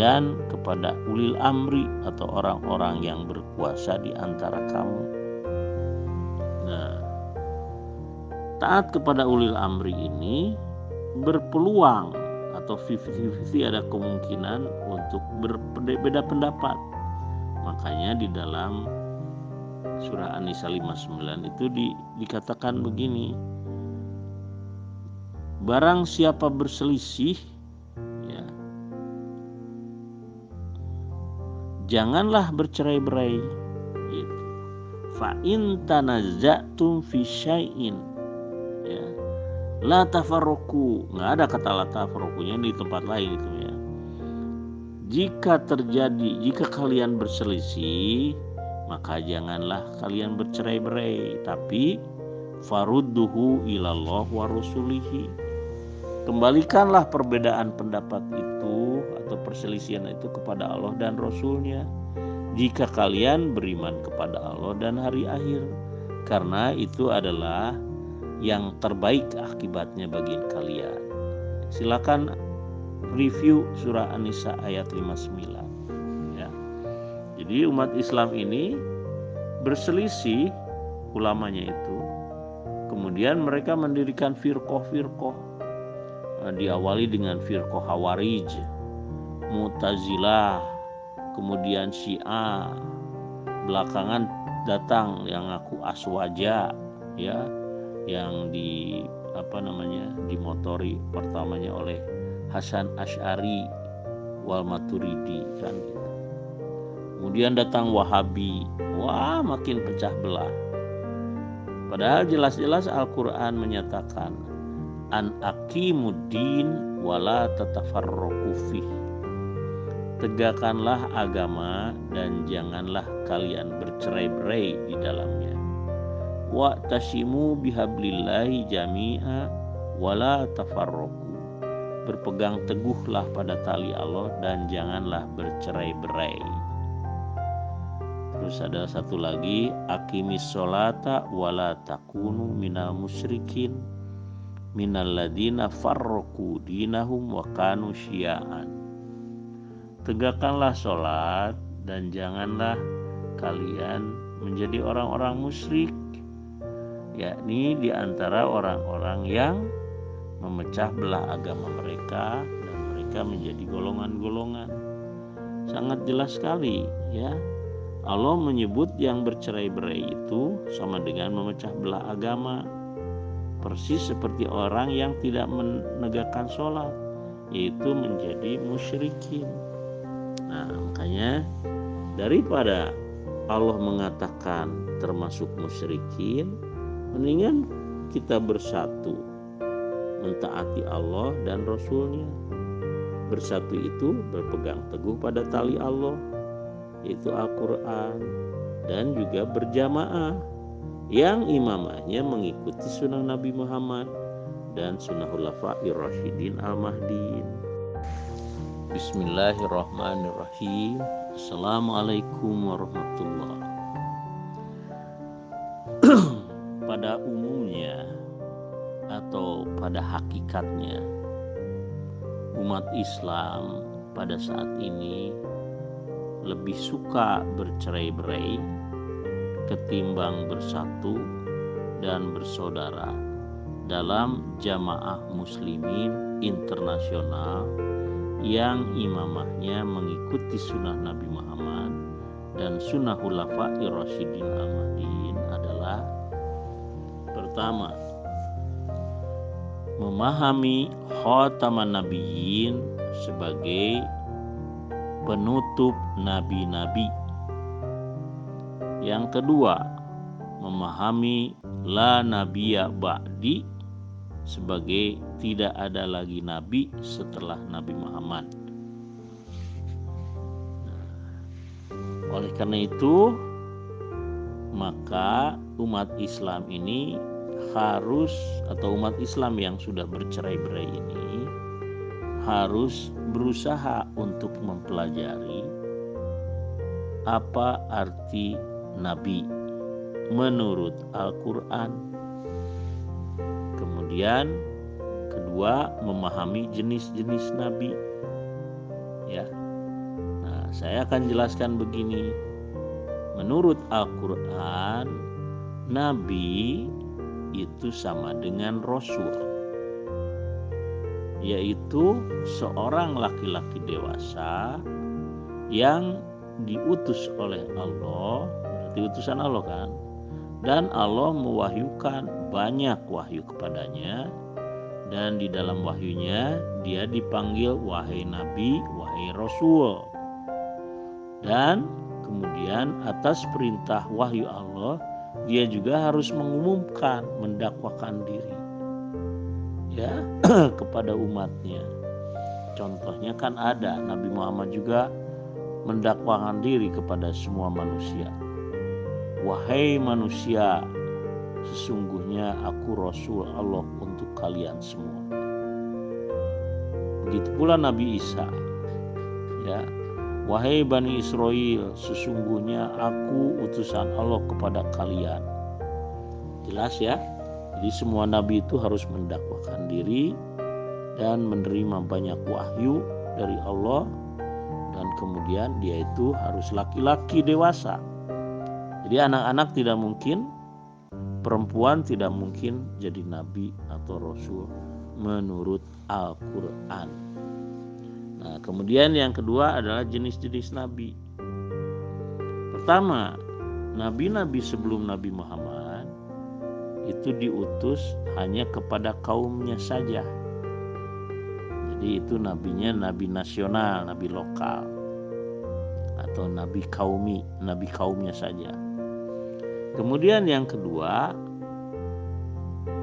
dan kepada ulil amri atau orang-orang yang berkuasa di antara kamu. Nah, taat kepada ulil amri ini berpeluang atau 50-50, ada kemungkinan untuk berbeda pendapat. Makanya di dalam surah An-Nisa 59 itu dikatakan begini, barang siapa berselisih, ya, janganlah bercerai-berai, gitu. Fa in tanaza'tum fi syai'in, ya, la tafarruqu, nggak ada kata la tafarruqunya di tempat lain itu, ya. Jika kalian berselisih, maka janganlah kalian bercerai-berai, tapi farudduhu ilallah wa rasulihi, kembalikanlah perbedaan pendapat itu atau perselisihan itu kepada Allah dan Rasulnya, jika kalian beriman kepada Allah dan hari akhir, karena itu adalah yang terbaik akibatnya bagi kalian. Silakan review surah An-Nisa ayat 59, ya. Jadi umat Islam ini berselisih ulamanya itu, kemudian mereka mendirikan firqoh-firqoh, diawali dengan firqoh Khawarij, Mu'tazilah, kemudian Syiah, belakangan datang yang ngaku Aswaja, ya, yang dimotori pertamanya oleh Hasan Asy'ari wal Maturidi, kan gitu. Kemudian datang Wahabi, wah makin pecah belah. Padahal jelas-jelas Al-Quran menyatakan an aqimuddin wala tatafarraqu fih, tegakkanlah agama dan janganlah kalian bercerai-berai di dalamnya. Wa tashimu bihablillahi jami'a wala tafarraqu, berpegang teguhlah pada tali Allah dan janganlah bercerai-berai. Terus ada satu lagi, aqimis sholata wala takunu minal musyrikin minal ladina farraqu dinahum wa kanu syia'an, tegakkanlah sholat dan janganlah kalian menjadi orang-orang musyrik, yakni di antara orang-orang yang memecah belah agama mereka dan mereka menjadi golongan-golongan. Sangat jelas sekali, ya. Allah menyebut yang bercerai-berai itu sama dengan memecah belah agama, persis seperti orang yang tidak menegakkan sholat, yaitu menjadi musyrikin. Nah, makanya daripada Allah mengatakan termasuk musyrikin, mendingan kita bersatu mentaati Allah dan Rasulnya. Bersatu itu berpegang teguh pada tali Allah, yaitu Al-Quran, dan juga berjamaah yang imamahnya mengikuti sunnah Nabi Muhammad dan sunnah Khulafair Rasyidin Al-Mahdiin. Bismillahirrahmanirrahim. Assalamualaikum warahmatullahi. Pada umumnya atau pada hakikatnya, umat Islam pada saat ini lebih suka bercerai-berai ketimbang bersatu dan bersaudara dalam jamaah muslimin internasional yang imamahnya mengikuti sunnah Nabi Muhammad dan sunnah Khulafair Rasyidin Al-Mahdiin adalah: pertama, memahami khataman nabiyyin sebagai penutup nabi-nabi. Yang kedua, memahami la nabiyya ba'di sebagai tidak ada lagi nabi setelah Nabi Muhammad. Oleh karena itu, maka umat Islam ini harus, atau umat Islam yang sudah bercerai-berai ini harus berusaha untuk mempelajari apa arti nabi menurut Al-Quran. Kemudian kedua, memahami jenis-jenis nabi. Ya. Nah, saya akan jelaskan begini. Menurut Al-Quran, nabi itu sama dengan rasul, yaitu seorang laki-laki dewasa yang diutus oleh Allah, berarti utusan Allah kan, dan Allah mewahyukan banyak wahyu kepadanya, dan di dalam wahyunya dia dipanggil wahai nabi, wahai rasul. Dan kemudian atas perintah wahyu Allah, dia juga harus mengumumkan, mendakwakan diri ya kepada umatnya. Contohnya kan ada, Nabi Muhammad juga mendakwakan diri kepada semua manusia. Wahai manusia, sesungguhnya aku Rasul Allah untuk kalian semua. Begitu pula Nabi Isa. Ya, wahai Bani Israel, sesungguhnya aku utusan Allah kepada kalian. Jelas ya. Jadi semua nabi itu harus mendakwakan diri dan menerima banyak wahyu dari Allah, dan kemudian dia itu harus laki-laki dewasa. Jadi anak-anak tidak mungkin, perempuan tidak mungkin jadi nabi atau rasul menurut Al-Quran. Nah, kemudian yang kedua adalah jenis-jenis nabi. Pertama, nabi-nabi sebelum Nabi Muhammad itu diutus hanya kepada kaumnya saja. Jadi itu nabinya nabi nasional, nabi lokal, atau nabi kaumi, nabi kaumnya saja. Kemudian yang kedua,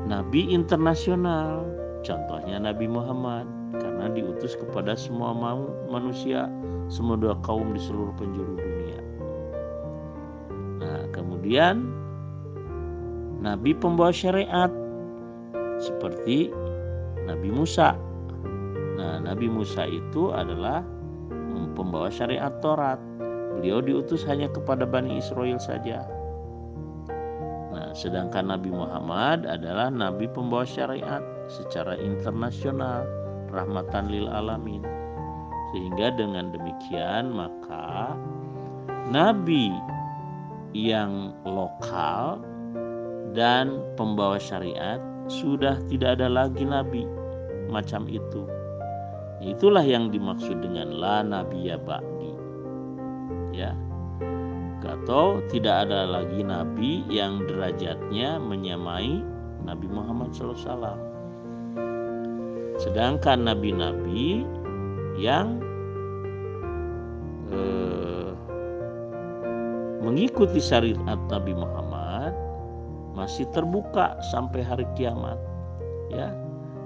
nabi internasional. Contohnya Nabi Muhammad, karena diutus kepada semua manusia, semua kaum di seluruh penjuru dunia. Nah, kemudian nabi pembawa syariat seperti Nabi Musa. Nah, Nabi Musa itu adalah pembawa syariat Taurat. Beliau diutus hanya kepada Bani Israel saja. Nah, sedangkan Nabi Muhammad adalah nabi pembawa syariat secara internasional, rahmatan lil alamin. Sehingga dengan demikian maka nabi yang lokal dan pembawa syariat sudah tidak ada lagi nabi macam itu. Itulah yang dimaksud dengan la nabiyya ba'di. Ya. Atau tidak ada lagi nabi yang derajatnya menyamai Nabi Muhammad SAW. Sedangkan nabi-nabi yang mengikuti syariat Nabi Muhammad masih terbuka sampai hari kiamat. Ya,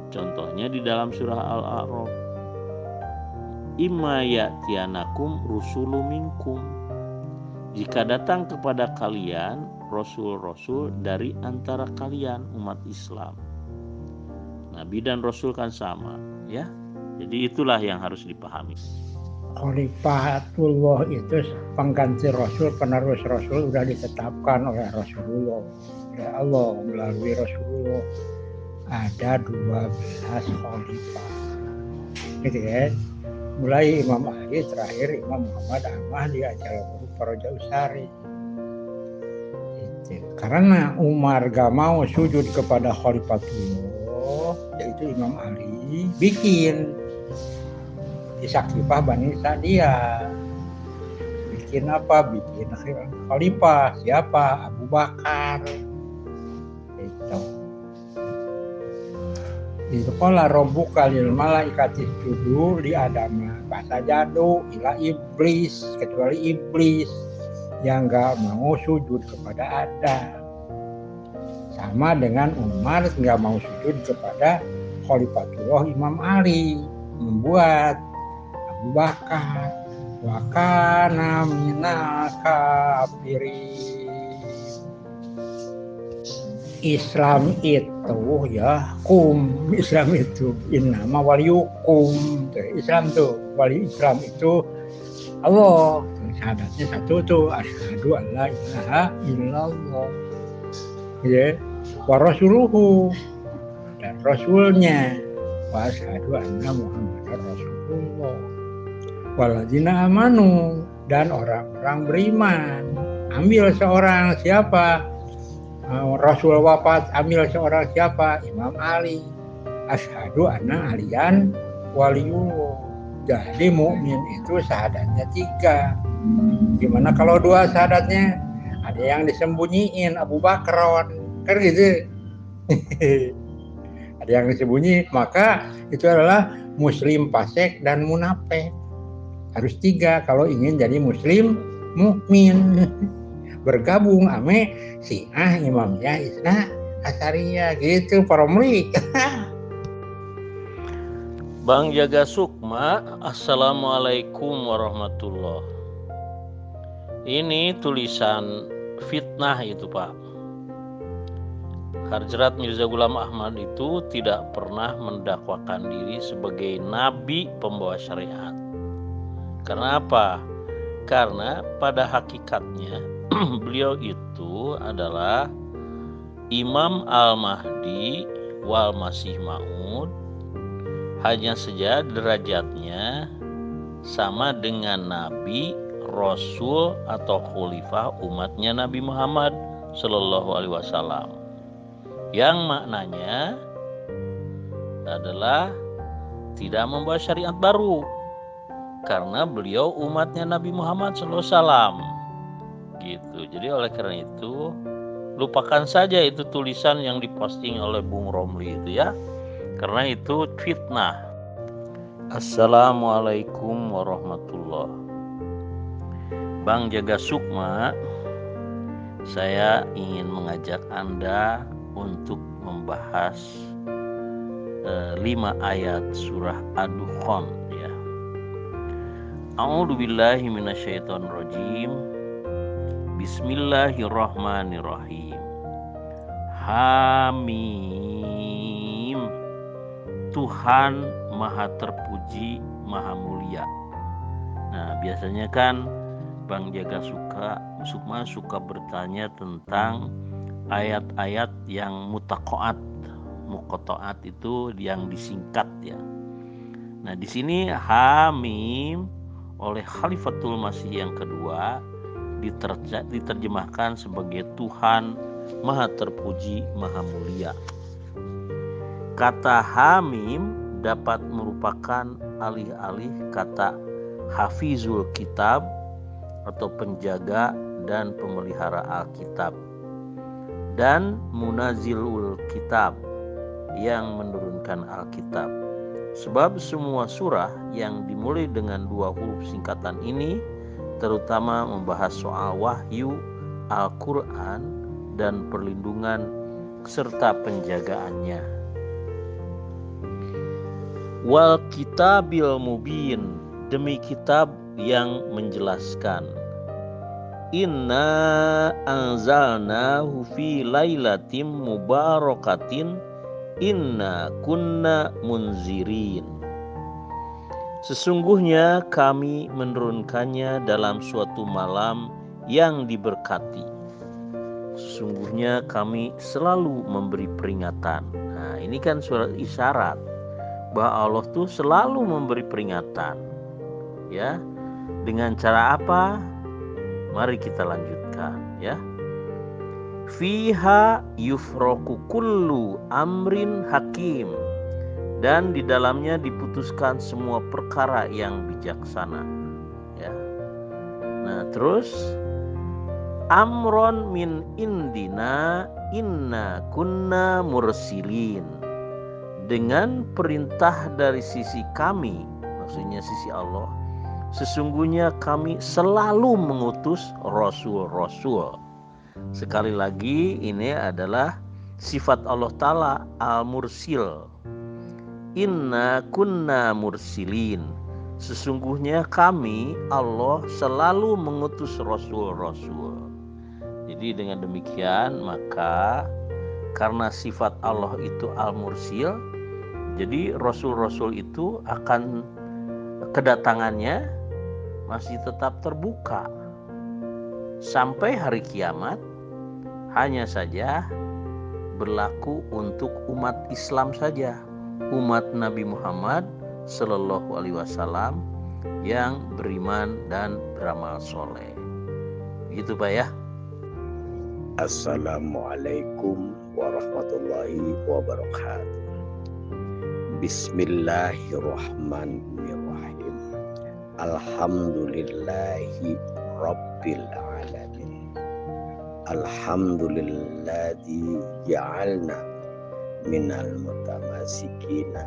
contohnya di dalam surah Al-A'raf, imma ya'tiyanakum rusulun minkum, jika datang kepada kalian rasul-rasul dari antara kalian umat Islam. Nabi dan rasul kan sama, ya. Jadi itulah yang harus dipahami. Khalifatullah itu pengganti rasul, penerus rasul sudah ditetapkan oleh Rasulullah, oleh Allah melalui Rasulullah. Ada 12 khalifah, gitu ya. Mulai Imam Ali, terakhir Imam Muhammad Ahmad di Ajalah Faraja Usari. Karena Umar gak mau sujud kepada Khalifatullah, yaitu Imam Ali, bikin di Sakifah Bani Sa'diyah. Bikin apa? Bikin khalifah. Siapa? Abu Bakar. Itu qala rabbuka lil malaikati isjudu li adama fasajadu ila iblis, kecuali iblis yang enggak mau sujud kepada Adam. Sama dengan Umar nggak mau sujud kepada Khalifatullah Imam Ali, membuat Abu Bakar wa kana minal kafirin. Islam itu ya Islam itu innama waliyukum. Islam tuh wali Islam itu Allah. Syahadatnya satu tuh asyhadu an la ilaha illallah. Ya, wa rasuluhu, dan rasulnya, wa asyhadu anna muhammadar rasulullah. Walladzina amanu, dan orang-orang beriman. Ambil seorang siapa? Rasul wafat, ambil seorang siapa? Imam Ali. Asyhadu anna aliyan waliyullah. Jadi mukmin itu syahadatnya 3. Gimana kalau 2 syahadatnya? Ada yang disembunyiin, Abu Bakar, kan gitu. Ada yang disembunyi, maka itu adalah muslim fasik dan munafik. Harus 3 kalau ingin jadi muslim mukmin. Bergabung ame Syiah, Imamiyah, Isna, Asyariyah gitu, Paromli. Bang Jaga Sukma, Assalamualaikum warahmatullahi. Ini tulisan fitnah itu Pak. Hadrat Mirza Ghulam Ahmad itu tidak pernah mendakwakan diri sebagai nabi pembawa syariat. Karena apa? Karena pada hakikatnya beliau itu adalah Imam Al-Mahdi wal Masih Maud. Hanya saja derajatnya sama dengan Nabi, Rasul atau Khalifah umatnya Nabi Muhammad Sallallahu Alaihi Wasallam. Yang maknanya adalah tidak membawa syariat baru, karena beliau umatnya Nabi Muhammad Sallallahu Alaihi Wasallam. Gitu. Jadi oleh karena itu lupakan saja itu tulisan yang diposting oleh Bung Romli itu ya. Karena itu fitnah. Assalamualaikum warahmatullahi. Bang Jaga Sukma, saya ingin mengajak Anda untuk membahas 5 ayat surah Ad-Dukhan ya. A'udzubillahi minasyaitonirrajim. Bismillahirrahmanirrahim. Hamim. Tuhan Maha Terpuji, Maha Mulia. Nah, biasanya kan Bang Jaga Sukma suka bertanya tentang ayat-ayat yang muqatta'at. Muqatta'at itu yang disingkat ya. Nah, di sini Hamim oleh Khalifatul Masih yang kedua diterjemahkan sebagai Tuhan Maha Terpuji, Maha Mulia. Kata Hamim dapat merupakan alih-alih kata Hafizul Kitab atau penjaga dan pemelihara Alkitab, dan Munazilul Kitab yang menurunkan Alkitab. Sebab semua surah yang dimulai dengan 2 huruf singkatan ini terutama membahas soal wahyu, Al-Quran, dan perlindungan serta penjagaannya. Wal kitabil mubin, demi kitab yang menjelaskan. Inna anzalnahu fi lailatin mubarakatin inna kunna munzirin. Sesungguhnya kami menurunkannya dalam suatu malam yang diberkati. Sesungguhnya kami selalu memberi peringatan. Nah, ini kan surat isyarat bahwa Allah tuh selalu memberi peringatan. Ya. Dengan cara apa? Mari kita lanjutkan ya. Fiha yufraku kullu amrin hakim, dan di dalamnya diputuskan semua perkara yang bijaksana ya. Nah, terus amron min indina inna kunna mursilin, dengan perintah dari sisi kami, maksudnya sisi Allah, sesungguhnya kami selalu mengutus rasul-rasul. Sekali lagi, ini adalah sifat Allah Ta'ala al-mursil. Inna kunna mursilin. Sesungguhnya kami Allah selalu mengutus rasul-rasul. Jadi dengan demikian maka karena sifat Allah itu al-mursil, jadi rasul-rasul itu akan kedatangannya masih tetap terbuka sampai hari kiamat. Hanya saja berlaku untuk umat Islam saja, umat Nabi Muhammad Sallallahu Alaihi Wasallam yang beriman dan beramal soleh. Gitu Pak ya. Assalamualaikum warahmatullahi wabarakatuh. Bismillahirrahmanirrahim. Alhamdulillahi Rabbil alamin. Alhamdulilladzi ja'alna minal mutamassikina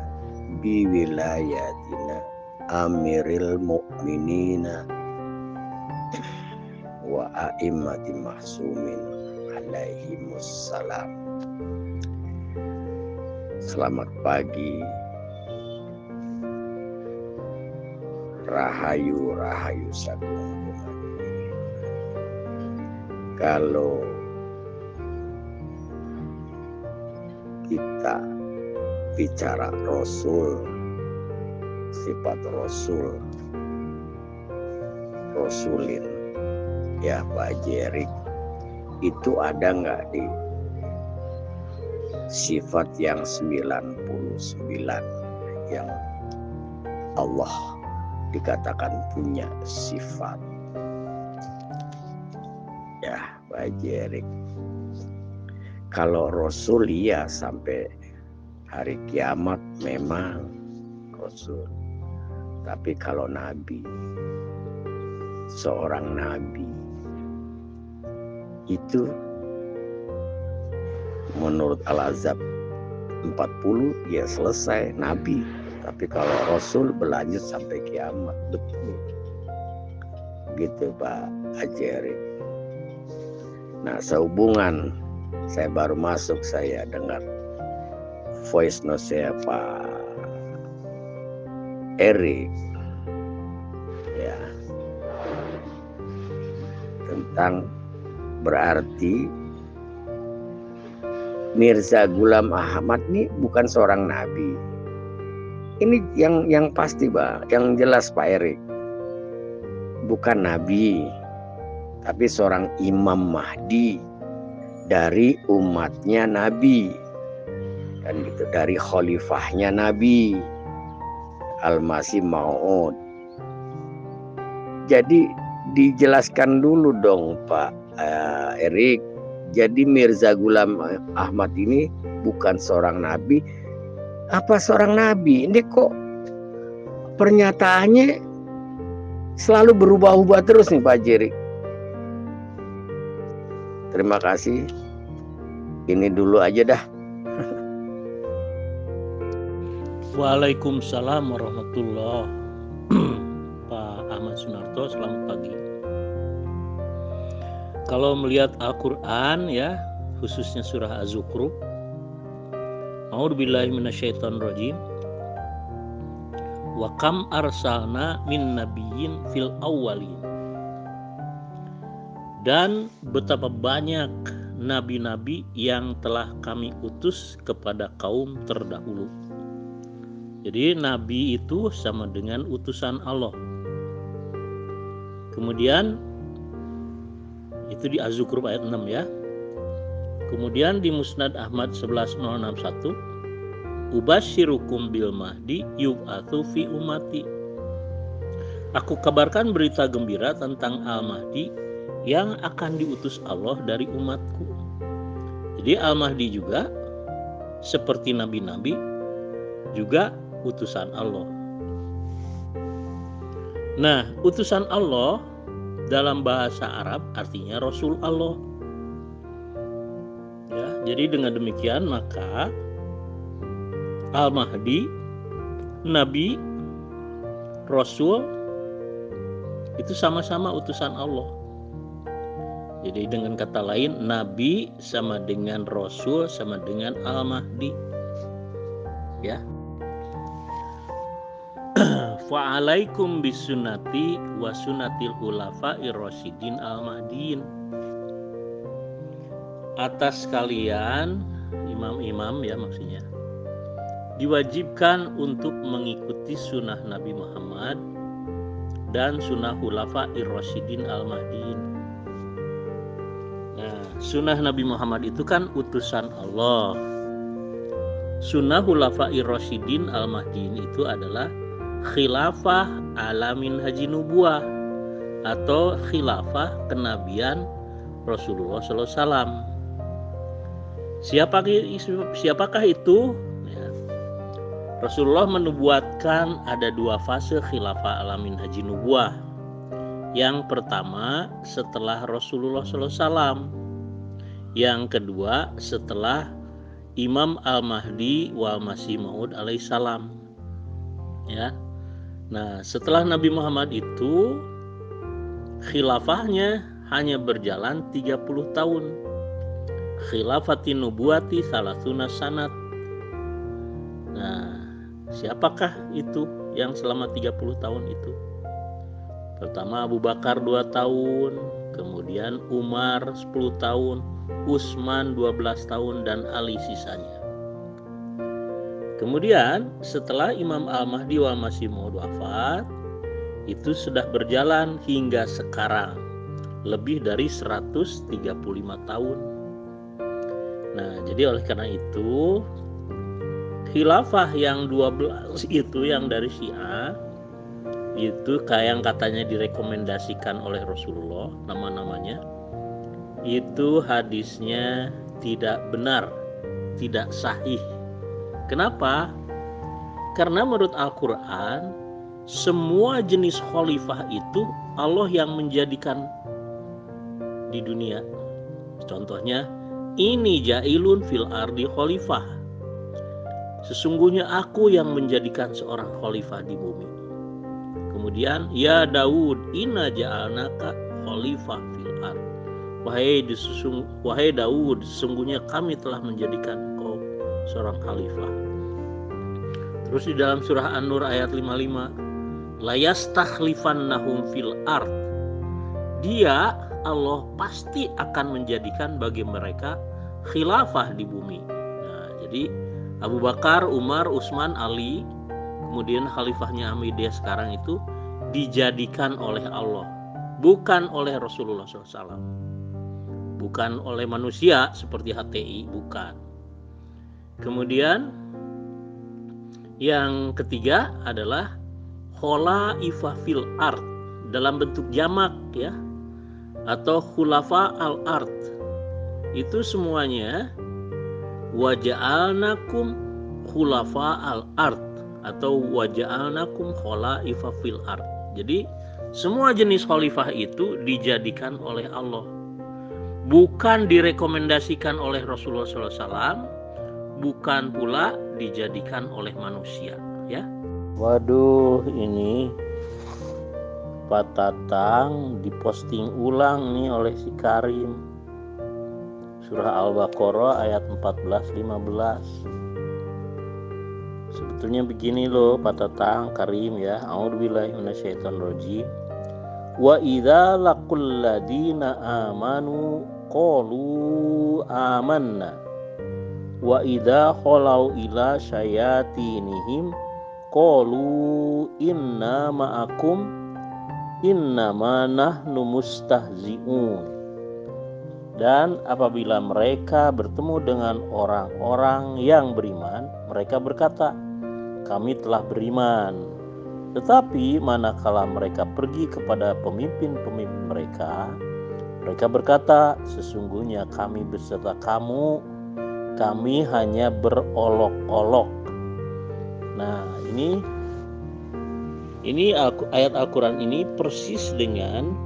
biwilayatina amiril mu'minina wa a'immati mahsumin alaihimussalam. Selamat pagi, rahayu sagung. Kalau kita bicara Rasul, sifat Rasul, Rasulin, ya Pak Jerik, itu ada nggak di sifat yang 99 yang Allah dikatakan punya sifat? Ya Pak Jerik, kalau Rasul ya sampai hari kiamat memang Rasul. Tapi kalau Nabi, seorang Nabi itu menurut Al-Azhab 40 ya selesai Nabi. Tapi kalau Rasul berlanjut sampai kiamat, betul. Gitu Pak Ajerik. Nah, sehubungan saya baru masuk, saya dengar voice note saya Pak Erik ya tentang berarti Mirza Ghulam Ahmad ini bukan seorang nabi. Ini yang pasti Pak, yang jelas Pak Erik, bukan nabi, tapi seorang Imam Mahdi dari umatnya Nabi, kan gitu, dari khalifahnya Nabi Al-Masih Maud. Jadi dijelaskan dulu dong Pak Erik. Jadi Mirza Ghulam Ahmad ini bukan seorang nabi, apa seorang nabi? Ini kok pernyataannya selalu berubah-ubah terus nih Pak Jerik. Terima kasih. Ini dulu aja dah. Waalaikumsalam warahmatullahi Pak Ahmad Sunarto, selamat pagi. Kalau melihat Al-Quran ya, khususnya surah Az-Zukhruf, A'udzubillahi minasyaitonirrajim. Wa kam arsalna min nabiyyin fil awwalin. Dan betapa banyak nabi-nabi yang telah kami utus kepada kaum terdahulu. Jadi nabi itu sama dengan utusan Allah. Kemudian itu di Az-Zukhruf ayat 6 ya. Kemudian di Musnad Ahmad 11061, Ubasyirukum bil mahdi yub'atsu fi ummati. Aku kabarkan berita gembira tentang Al-Mahdi yang akan diutus Allah dari umatku. Jadi Al-Mahdi juga seperti nabi-nabi juga utusan Allah. Nah, utusan Allah dalam bahasa Arab artinya Rasul Allah. Ya, jadi dengan demikian maka Al-Mahdi, Nabi, Rasul itu sama-sama utusan Allah. Jadi dengan kata lain, Nabi sama dengan Rasul sama dengan Al-Mahdi. Ya. Fa'alaikum bisunnati wa sunnatil khulafa'ir rasyidin al-mahdiin. Atas kalian imam-imam ya maksudnya, diwajibkan untuk mengikuti sunnah Nabi Muhammad dan sunnah khulafa'ir rasyidin al-mahdiin. Nah, sunnah Nabi Muhammad itu kan utusan Allah. Sunnah khulafa'ir rasyidin al-mahdiin itu adalah khilafah alamin haji nubuah atau khilafah kenabian Rasulullah SAW. Siapakah itu? Ya. Rasulullah menubuatkan ada 2 fase khilafah alamin haji nubuah. Yang pertama setelah Rasulullah SAW. Yang kedua setelah Imam Al-Mahdi wal Masih Maud alaihissalam. Ya. Nah, setelah Nabi Muhammad itu khilafahnya hanya berjalan 30 tahun. Khilafatin nubuwati salasuna sanat. Nah, siapakah itu yang selama 30 tahun itu? Pertama Abu Bakar 2 tahun, kemudian Umar 10 tahun, Utsman 12 tahun, dan Ali sisanya. Kemudian setelah Imam Al-Mahdi wal Masih Maud wafat, itu sudah berjalan hingga sekarang, lebih dari 135 tahun. Nah, jadi oleh karena itu khilafah yang 12 itu yang dari Syiah itu kayak yang katanya direkomendasikan oleh Rasulullah, nama-namanya itu hadisnya tidak benar, tidak sahih. Kenapa? Karena menurut Al-Quran semua jenis khalifah itu Allah yang menjadikan di dunia. Contohnya, ini jailun fil ardi khalifah. Sesungguhnya aku yang menjadikan seorang khalifah di bumi. Kemudian, ya Daud, inna ja'alnaka khalifah fil ard. Wahai Daud, sesungguhnya kami telah menjadikan kau seorang khalifah. Terus di dalam surah An-Nur ayat 55, la yastakhlifannahum fil ard. Dia, Allah pasti akan menjadikan bagi mereka khilafah di bumi. Nah, jadi Abu Bakar, Umar, Utsman, Ali, kemudian khalifahnya Hamidiyah sekarang itu dijadikan oleh Allah, bukan oleh Rasulullah SAW, bukan oleh manusia seperti HTI, bukan. Kemudian yang ketiga adalah khulaifah fil ard dalam bentuk jamak ya, atau khulafa al ard. Itu semuanya waja'alnakum khulafa al ard atau waja'alnakum khulaifa fil ard. Jadi semua jenis khalifah itu dijadikan oleh Allah, bukan direkomendasikan oleh Rasulullah SAW, bukan pula dijadikan oleh manusia ya. Waduh, ini Pak Tatang diposting ulang nih oleh si Karim. Surah Al-Baqarah ayat 14-15. Sebetulnya begini loh Pak Tatang, Karim ya. A'udzubillahi minasyaitonirrajim. Wa idza laqul ladina amanu qalu amanna wa idza khalau ila syayatinihim qalu inna ma'akum innama nahnu mustahzi'un. Dan apabila mereka bertemu dengan orang-orang yang beriman, mereka berkata, kami telah beriman. Tetapi manakala mereka pergi kepada pemimpin-pemimpin mereka, mereka berkata, sesungguhnya kami beserta kamu, kami hanya berolok-olok. Nah, ini ayat Al-Quran ini persis dengan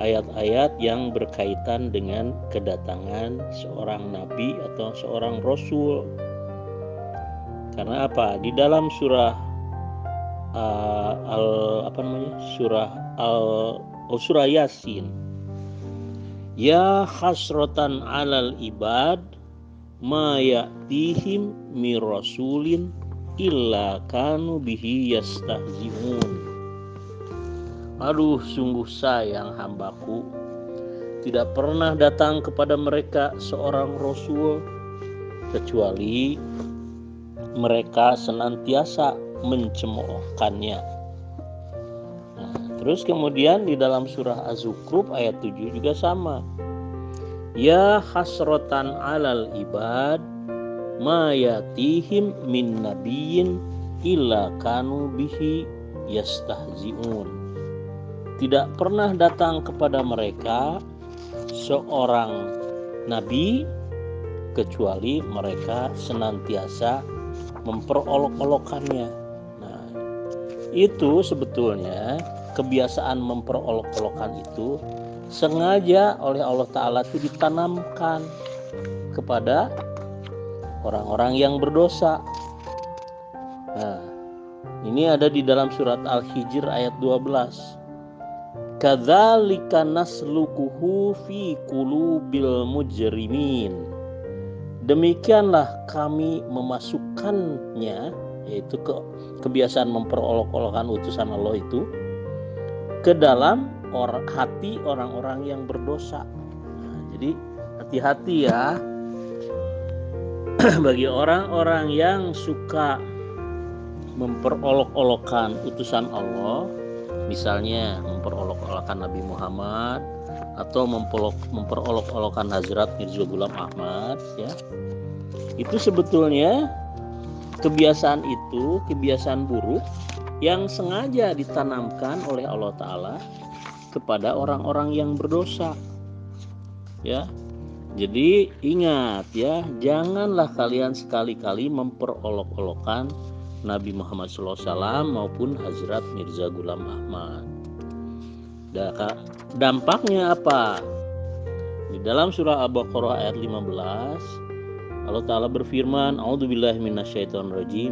ayat-ayat yang berkaitan dengan kedatangan seorang nabi atau seorang rasul. Karena apa? Di dalam surah surah Yasin Ya hasratan alal ibad ma ya'tihim mir rasulin illa kanu bihi yastahzi'un. Aduh, sungguh sayang hambaku, tidak pernah datang kepada mereka seorang rasul kecuali mereka senantiasa mencemoohkannya. Nah, terus kemudian di dalam surah Az-Zukhruf ayat 7 juga sama. Ya hasrotan alal ibad ma yatihim min nabiyyin illa kanu bihi yastahzi'un. Tidak pernah datang kepada mereka seorang nabi kecuali mereka senantiasa memperolok-olokannya. Nah, itu sebetulnya kebiasaan memperolok-olokan itu sengaja oleh Allah Ta'ala itu ditanamkan kepada orang-orang yang berdosa. Nah, ini ada di dalam surat Al-Hijr ayat 12. Kadzalika naslukuhu fi qulubil mujrimin. Demikianlah kami memasukkannya, yaitu kebiasaan memperolok-olokan utusan Allah itu, ke dalam hati orang-orang yang berdosa. Nah, jadi hati-hati ya bagi orang-orang yang suka memperolok-olokan utusan Allah, misalnya memperolok-olokan Nabi Muhammad atau memperolok-olokan Hazrat Mirza Ghulam Ahmad, ya, itu sebetulnya kebiasaan buruk yang sengaja ditanamkan oleh Allah Ta'ala kepada orang-orang yang berdosa, ya. Jadi ingat ya, janganlah kalian sekali-kali memperolok-olokan Nabi Muhammad SAW maupun Hazrat Mirza Ghulam Ahmad. Dampaknya apa? Di dalam surah Al-Baqarah ayat 15, Allah Ta'ala berfirman, A'udzubillahi minasyaitonirrajim,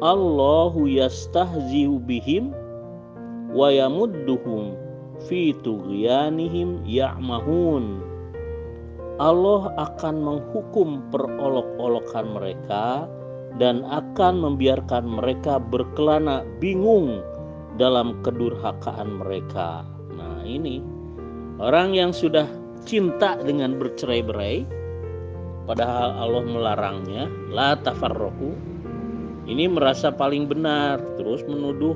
Allahu yastahzi'u bihim wa yamudduhum fi tughyanihim ya'mahun. Allah akan menghukum perolok-olokan mereka dan akan membiarkan mereka berkelana bingung dalam kedurhakaan mereka. Nah, ini orang yang sudah cinta dengan bercerai-berai padahal Allah melarangnya, la tafarraqu, ini merasa paling benar, terus menuduh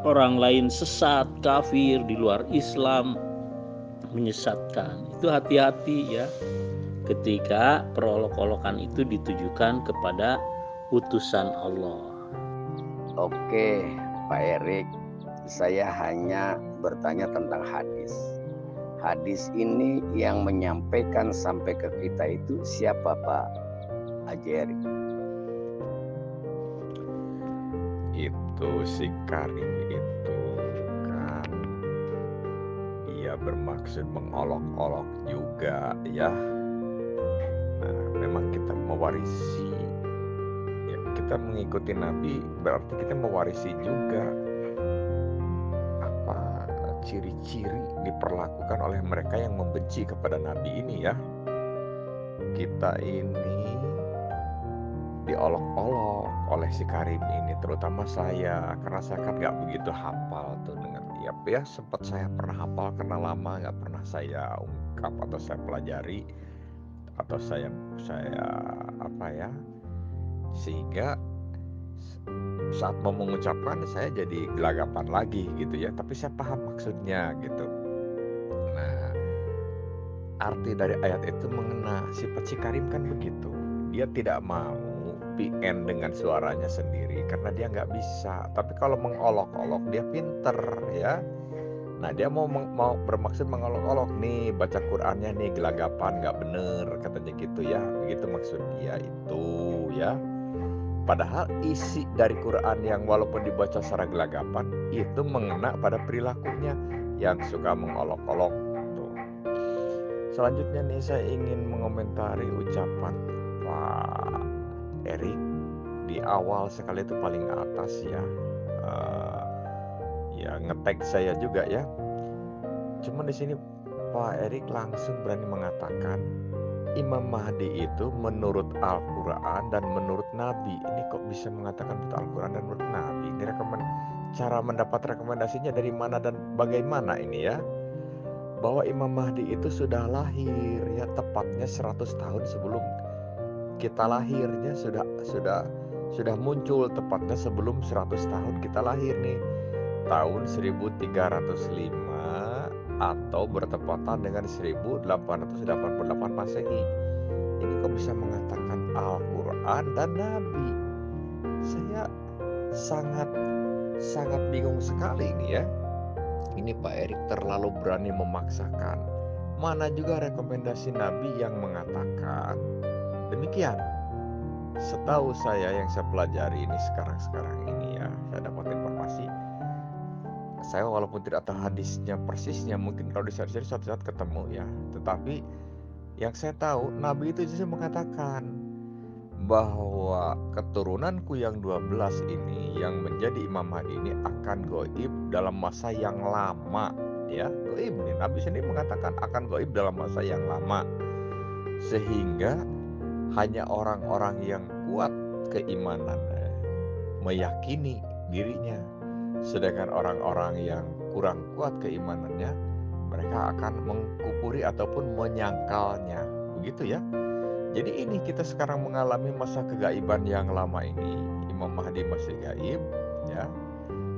orang lain sesat, kafir, di luar Islam, menyesatkan. Itu hati-hati ya ketika perolok-olokan itu ditujukan kepada utusan Allah. Oke, Pak Erik, saya hanya bertanya tentang hadis. Hadis ini yang menyampaikan sampai ke kita itu siapa, Pak Haji Erik? Itu si Karim itu kan dia bermaksud mengolok-olok juga ya. Nah, memang kita mewarisi ya, kita mengikuti Nabi berarti kita mewarisi juga apa ciri-ciri diperlakukan oleh mereka yang membenci kepada Nabi ini ya. Kita ini diolok-olok oleh si Karim ini, terutama saya, karena saya kan nggak begitu hafal tuh dengan dia. Ya sempat saya pernah hafal karena lama nggak pernah saya ungkap atau saya pelajari atau saya apa ya, sehingga saat mau mengucapkan saya jadi gelagapan lagi gitu ya, tapi saya paham maksudnya gitu. Nah, arti dari ayat itu mengena. Sifat si Karim kan begitu, dia tidak mau PN dengan suaranya sendiri karena dia nggak bisa. Tapi kalau mengolok-olok dia pinter ya. Nah, dia mau bermaksud mengolok-olok nih, baca Qur'annya nih gelagapan nggak bener katanya gitu ya. Begitu maksud dia itu ya. Padahal isi dari Quran yang walaupun dibaca secara gelagapan itu mengena pada perilakunya yang suka mengolok-olok tuh. Selanjutnya nih saya ingin mengomentari ucapan Pak Erik di awal sekali itu paling atas ya, ya nge-tag saya juga ya. Cuman di sini Pak Erik langsung berani mengatakan Imam Mahdi itu menurut Al-Quran dan menurut Nabi. Ini kok bisa mengatakan betul Al-Quran dan menurut Nabi? Ini cara mendapat rekomendasinya dari mana dan bagaimana ini ya? Bahwa Imam Mahdi itu sudah lahir ya, tepatnya 100 tahun sebelum kita lahirnya sudah muncul tepatnya sebelum 100 tahun kita lahir nih. Tahun 1305 atau bertepatan dengan 1888 Masehi. Ini kok bisa mengatakan Al-Quran dan Nabi? Saya sangat bingung sekali ini ya. Ini Pak Erik terlalu berani memaksakan. Mana juga rekomendasi Nabi yang mengatakan demikian. Setahu saya yang saya pelajari ini sekarang ini ya, saya dapat informasi. Saya walaupun tidak tahu hadisnya persisnya, mungkin kalau dicari-cari suatu saat ketemu ya. Tetapi yang saya tahu Nabi itu justru mengatakan bahwa keturunanku yang 12 ini yang menjadi Imam Mahdi ini akan goib dalam masa yang lama ya. Goib nih, Nabi sendiri mengatakan akan goib dalam masa yang lama, sehingga hanya orang-orang yang kuat keimanannya meyakini dirinya, sedangkan orang-orang yang kurang kuat keimanannya mereka akan mengkufuri ataupun menyangkalnya, begitu ya. Jadi ini kita sekarang mengalami masa kegaiban yang lama ini. Imam Mahdi masih gaib ya.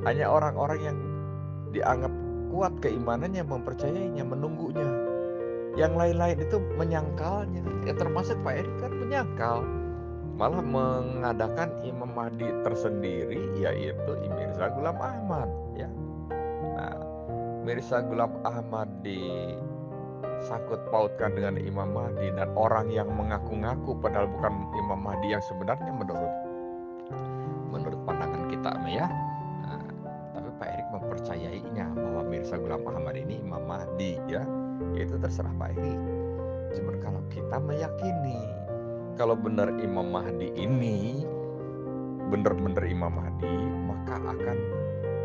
Hanya orang-orang yang dianggap kuat keimanannya mempercayainya, menunggunya. Yang lain-lain itu menyangkalnya. Ya termasuk Pak Erik kan menyangkal, malah mengadakan Imam Mahdi tersendiri, yaitu Mirza Ghulam Ahmad ya. Nah, Mirza Ghulam Ahmad disangkut pautkan dengan Imam Mahdi dan orang yang mengaku-ngaku padahal bukan Imam Mahdi yang sebenarnya menurut pandangan kita ya. Nah, tapi Pak Erik mempercayainya bahwa Mirza Ghulam Ahmad ini Imam Mahdi ya. Itu terserah Pak Erik. Cuman kalau kita meyakini kalau benar Imam Mahdi ini benar-benar Imam Mahdi, maka akan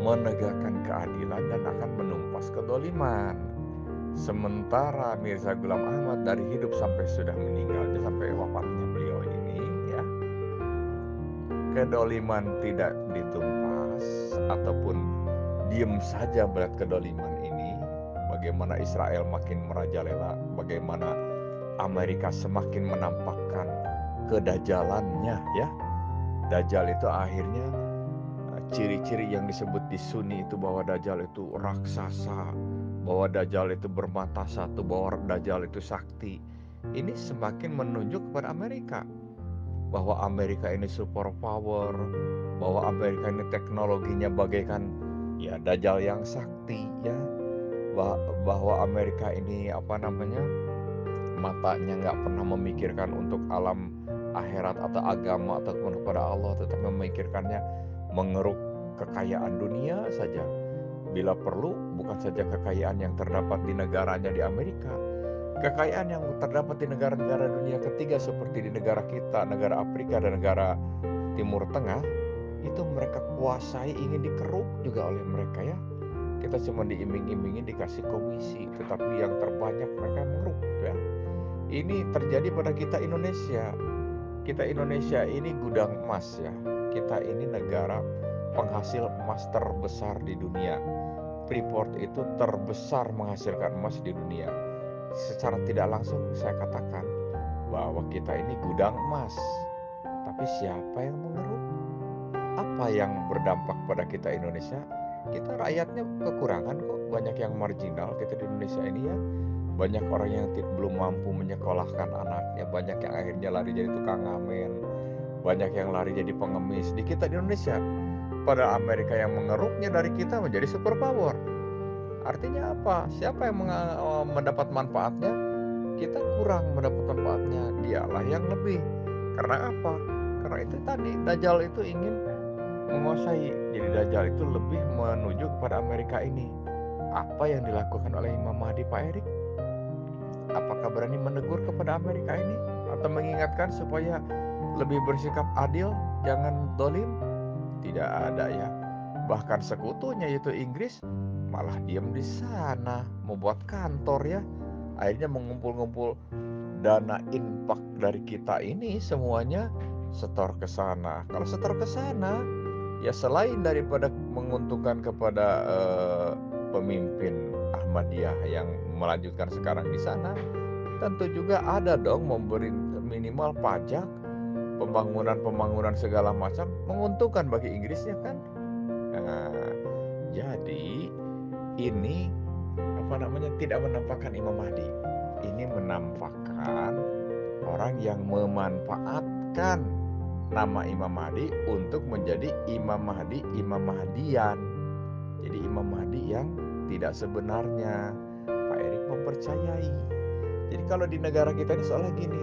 menegakkan keadilan dan akan menumpas kedoliman. Sementara Mirza Ghulam Ahmad dari hidup sampai sudah meninggalnya, sampai wafatnya beliau ini ya, kedoliman tidak ditumpas ataupun diem saja berat kedoliman ini. Bagaimana Israel makin merajalela, bagaimana Amerika semakin menampakkan kedajalannya ya. Dajjal itu akhirnya ciri-ciri yang disebut di Sunni itu bahwa Dajjal itu raksasa, bahwa Dajjal itu bermata satu, bahwa Dajjal itu sakti. Ini semakin menunjuk kepada Amerika, bahwa Amerika ini superpower, bahwa Amerika ini teknologinya bagaikan ya Dajjal yang sakti ya, bahwa Amerika ini matanya nggak pernah memikirkan untuk alam akhirat atau agama ataupun kepada Allah, tetapi memikirkannya mengeruk kekayaan dunia saja. Bila perlu bukan saja kekayaan yang terdapat di negaranya di Amerika, kekayaan yang terdapat di negara-negara dunia ketiga seperti di negara kita, negara Afrika dan negara Timur Tengah, itu mereka kuasai, ingin dikeruk juga oleh mereka ya. Kita cuma diiming-imingin dikasih komisi, tetapi yang terbanyak mereka mengeruk ya. Ini terjadi pada kita Indonesia. Kita Indonesia ini gudang emas ya. Kita ini negara penghasil emas terbesar di dunia. Freeport itu terbesar menghasilkan emas di dunia. Secara tidak langsung saya katakan bahwa kita ini gudang emas. Tapi siapa yang mengeruk? Apa yang berdampak pada kita Indonesia? Kita rakyatnya kekurangan kok, banyak yang marginal kita di Indonesia ini ya. Banyak orang yang belum mampu menyekolahkan anaknya, banyak yang akhirnya lari jadi tukang ngamen, banyak yang lari jadi pengemis di kita di Indonesia. Pada Amerika yang mengeruknya dari kita menjadi superpower. Artinya apa? Siapa yang mendapat manfaatnya? Kita kurang mendapat manfaatnya, dialah yang lebih. Karena apa? Karena itu tadi, Dajjal itu ingin menguasai. Jadi Dajjal itu lebih menuju kepada Amerika ini. Apa yang dilakukan oleh Imam Mahdi Pak Erik? Apakah berani menegur kepada Amerika ini? Atau mengingatkan supaya lebih bersikap adil, jangan dolim? Tidak ada ya. Bahkan sekutunya yaitu Inggris malah diam di sana membuat kantor ya. Akhirnya mengumpul-ngumpul dana infak dari kita ini semuanya setor ke sana. Kalau setor ke sana, ya selain daripada menguntungkan kepada pemimpin Ahmadiyah yang melanjutkan sekarang di sana, tentu juga ada dong memberi minimal pajak, pembangunan segala macam, menguntungkan bagi Inggrisnya kan. Nah, jadi ini tidak menampakkan Imam Mahdi. Ini menampakkan orang yang memanfaatkan nama Imam Mahdi untuk menjadi Imam Mahdi, Imam Mahdian. Jadi Imam Mahdi yang tidak sebenarnya. Pak Erik mempercayai. Jadi kalau di negara kita ini soalnya gini,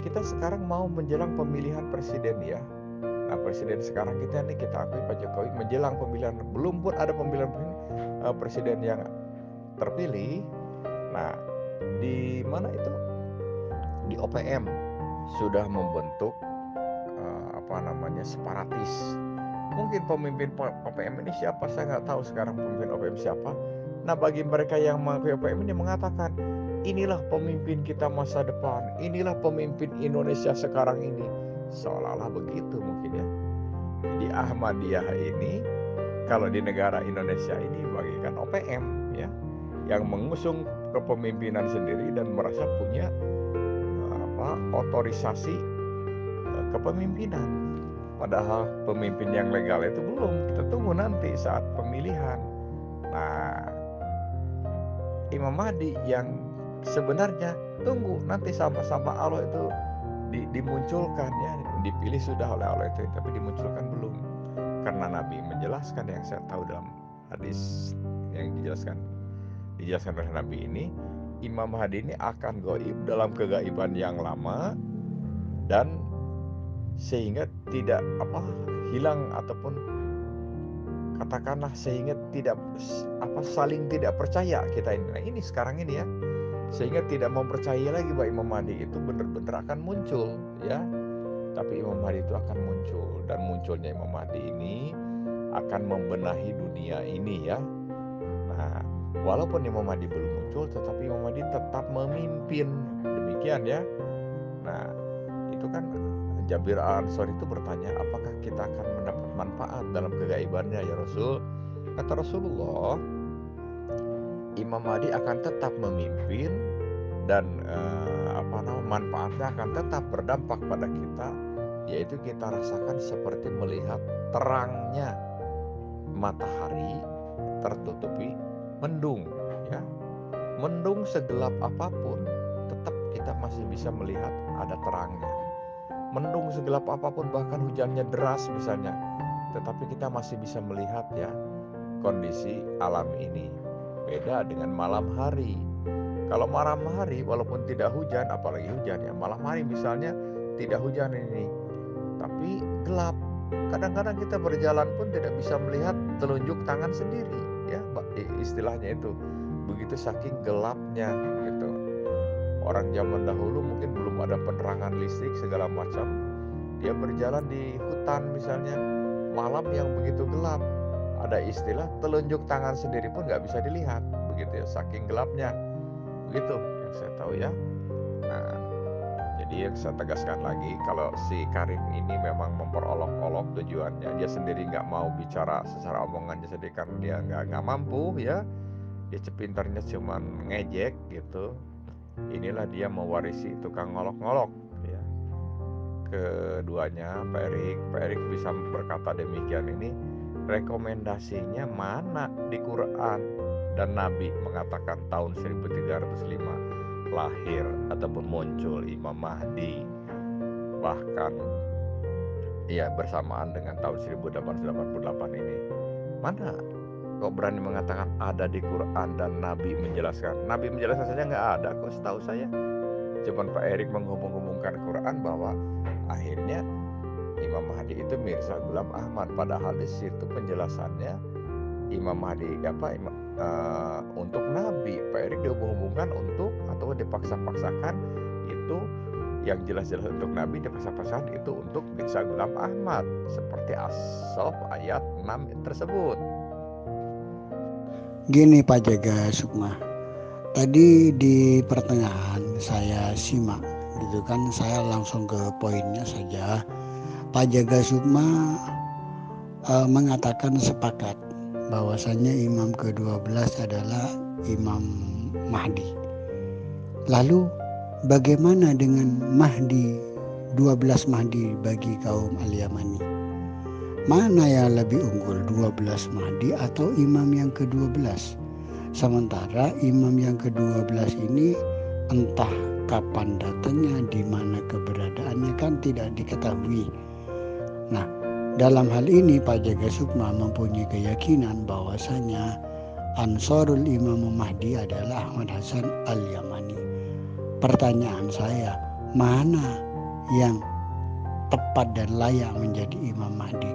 kita sekarang mau menjelang pemilihan presiden ya. Nah, presiden sekarang kita akui Pak Jokowi menjelang pemilihan, belum pun ada pemilihan presiden yang terpilih. Nah, di mana itu? Di OPM sudah membentuk separatis. Mungkin pemimpin OPM ini siapa, saya nggak tahu sekarang pemimpin OPM siapa. Nah, bagi mereka yang mengakui OPM ini mengatakan, inilah pemimpin kita masa depan, inilah pemimpin Indonesia sekarang ini. Seolah-olah begitu mungkin ya. Jadi Ahmadiyah ini kalau di negara Indonesia ini bagikan OPM ya, yang mengusung kepemimpinan sendiri dan merasa punya otorisasi kepemimpinan. Padahal pemimpin yang legal itu belum, kita tunggu nanti saat pemilihan. Nah, Imam Mahdi yang sebenarnya tunggu nanti sama-sama Allah itu dimunculkan ya, dipilih sudah oleh Allah itu, tapi dimunculkan belum. Karena Nabi menjelaskan, yang saya tahu dalam hadis yang dijelaskan oleh Nabi ini, Imam Mahdi ini akan gaib dalam kegaiban yang lama, dan sehingga tidak hilang ataupun katakanlah sehingga tidak saling tidak percaya kita ini. Nah, ini sekarang ini ya, sehingga tidak mempercayai lagi bahwa Imam Mahdi itu benar-benar akan muncul ya. Tapi Imam Mahdi itu akan muncul, dan munculnya Imam Mahdi ini akan membenahi dunia ini ya. Nah, walaupun Imam Mahdi belum muncul, tetapi Imam Mahdi tetap memimpin, demikian ya. Nah, itu kan Jabir Al-Ansari itu bertanya, apakah kita akan mendapat manfaat dalam kegaibannya ya Rasul? Kata Rasulullah, Imam Mahdi akan tetap memimpin, dan manfaatnya akan tetap berdampak pada kita, yaitu kita rasakan seperti melihat terangnya matahari tertutupi mendung ya. Mendung segelap apapun tetap kita masih bisa melihat ada terangnya. Mendung segelap apapun, bahkan hujannya deras misalnya, tetapi kita masih bisa melihat ya kondisi alam ini. Beda dengan malam hari. Kalau malam hari walaupun tidak hujan, apalagi hujan ya, malam hari misalnya tidak hujan ini, tapi gelap. Kadang-kadang kita berjalan pun tidak bisa melihat telunjuk tangan sendiri ya, istilahnya itu. Begitu saking gelapnya gitu. Orang zaman dahulu mungkin belum ada penerangan listrik segala macam. Dia berjalan di hutan misalnya, malam yang begitu gelap, ada istilah telunjuk tangan sendiri pun nggak bisa dilihat, begitu ya, saking gelapnya. Begitu yang saya tahu ya. Nah, jadi yang saya tegaskan lagi, kalau si Karim ini memang memperolok-olok tujuannya, dia sendiri nggak mau bicara secara omongannya sendiri karena dia nggak mampu ya. Dia pintarnya cuman ngejek gitu. Inilah dia mewarisi tukang ngolok-ngolok ya. Keduanya Pak Erik bisa berkata demikian ini, rekomendasinya mana di Quran? Dan Nabi mengatakan tahun 1305 lahir ataupun muncul Imam Mahdi, bahkan ya bersamaan dengan tahun 1888 ini. Mana kok berani mengatakan ada di Quran dan Nabi menjelaskan? Nabi menjelaskan saja nggak ada kok setahu saya. Cuman Pak Erik menghubung-hubungkan Quran bahwa akhirnya Imam Mahdi itu Mirza Ghulam Ahmad, padahal di situ penjelasannya Imam Mahdi untuk Nabi. Pak Erik dihubung-hubungkan untuk, atau dipaksa-paksakan itu yang jelas-jelas untuk Nabi, dipaksa-paksakan itu untuk Mirza Ghulam Ahmad, seperti As-Saff ayat 6 tersebut. Gini Pak Jaga Sukma, tadi di pertengahan saya simak gitu kan, saya langsung ke poinnya saja. Pak Jaga Sukma mengatakan sepakat bahwasanya imam ke-12 adalah Imam Mahdi. Lalu bagaimana dengan Mahdi, 12 Mahdi bagi kaum Al-Yamani? Mana yang lebih unggul, 12 Mahdi atau imam yang ke-12? Sementara imam yang ke-12 ini entah kapan datangnya, di mana keberadaannya kan tidak diketahui. Nah, dalam hal ini Pak Jaga Sukma mempunyai keyakinan bahwasanya Ansarul Imam Mahdi adalah Ahmad Hasan Al-Yamani. Pertanyaan saya, mana yang tepat dan layak menjadi Imam Mahdi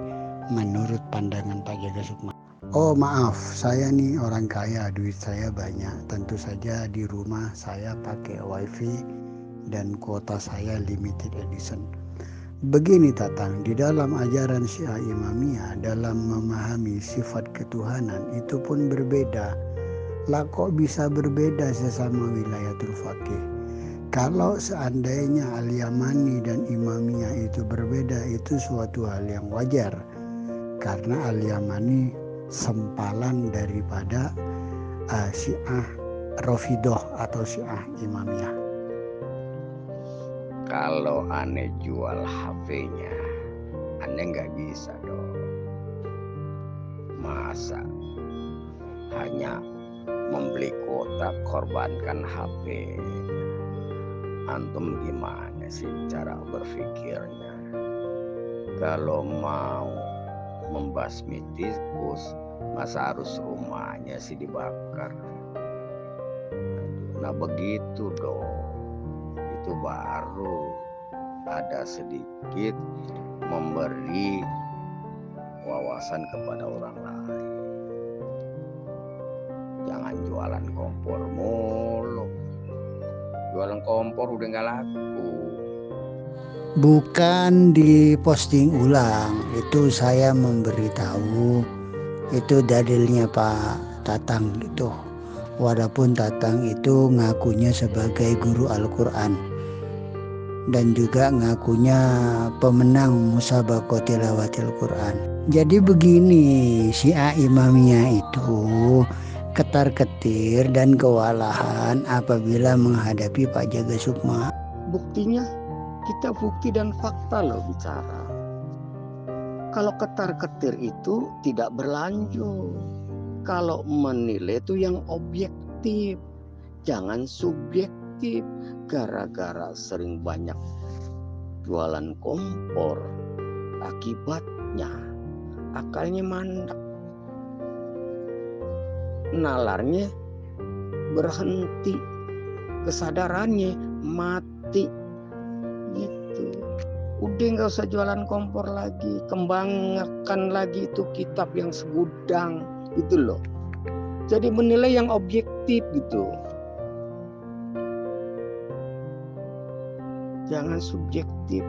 menurut pandangan Pak Jaga Sukma? Oh maaf, saya nih orang kaya, duit saya banyak. Tentu saja di rumah saya pakai wifi dan kuota saya limited edition. Begini Tatang, di dalam ajaran Syiah Imamiyah dalam memahami sifat ketuhanan itu pun berbeda. Lah kok bisa berbeda sesama wilayatul faqih? Kalau seandainya Al-Yamani dan Imamiyah itu berbeda, itu suatu hal yang wajar. Karena Al-Yamani sempalan daripada Syiah Rafidah atau Syiah Imamiyah. Kalau aneh jual HP-nya, aneh nggak bisa dong. Masa hanya membeli kuota korbankan HP? Antum gimana sih cara berpikirnya? Kalau mau membasmi tikus, masa harus rumahnya sih dibakar? Nah begitu dong. Itu baru ada sedikit memberi wawasan kepada orang lain. Jangan jualan kompor mulu. Jualan kompor udah gak laku. Bukan diposting ulang, itu saya memberitahu, itu dalilnya Pak Tatang itu. Walaupun Tatang itu ngakunya sebagai guru Al-Quran dan juga ngakunya pemenang musabaqah tilawatil Quran. Jadi begini, Syiah Imamiyah itu ketar-ketir dan kewalahan apabila menghadapi Pak Jaga Sukma. Buktinya kita bukti dan fakta loh bicara. Kalau ketar-ketir itu tidak berlanjut. Kalau menilai itu yang objektif, jangan subjektif. Gara-gara sering banyak jualan kompor, akibatnya akalnya mandek, nalarnya berhenti, kesadarannya mati gitu. Udah nggak usah jualan kompor lagi, kembangkan lagi itu kitab yang segudang gitu loh. Jadi menilai yang objektif gitu, jangan subjektif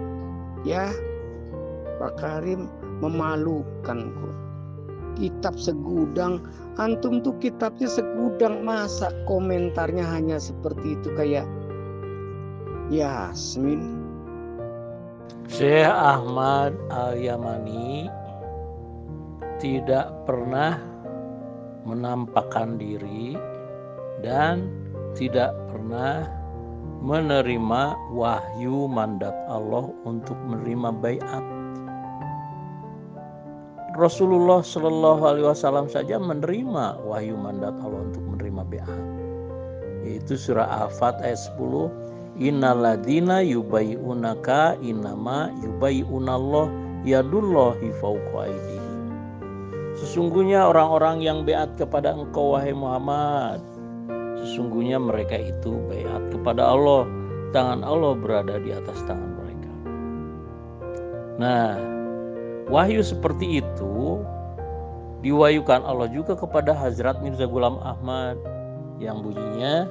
ya. Pak Karim memalukan kok. Kitab segudang, antum tuh kitabnya segudang, masa komentarnya hanya seperti itu kayak Yasmin. Syekh Ahmad Al-Yamani tidak pernah menampakkan diri dan tidak pernah menerima wahyu mandat Allah untuk menerima baiat. Rasulullah Shallallahu Alaihi Wasallam saja menerima wahyu mandat Allah untuk menerima baiat. Yaitu surah Al-Fat ayat 10. Innalladzina yubayyi'unaka innama yubayyi'unallah yadullahi fawqa aydihim. Sesungguhnya orang-orang yang baiat kepada engkau wahai Muhammad, sesungguhnya mereka itu baiat kepada Allah, tangan Allah berada di atas tangan mereka. Nah, wahyu seperti itu diwahyukan Allah juga kepada Hazrat Mirza Ghulam Ahmad yang bunyinya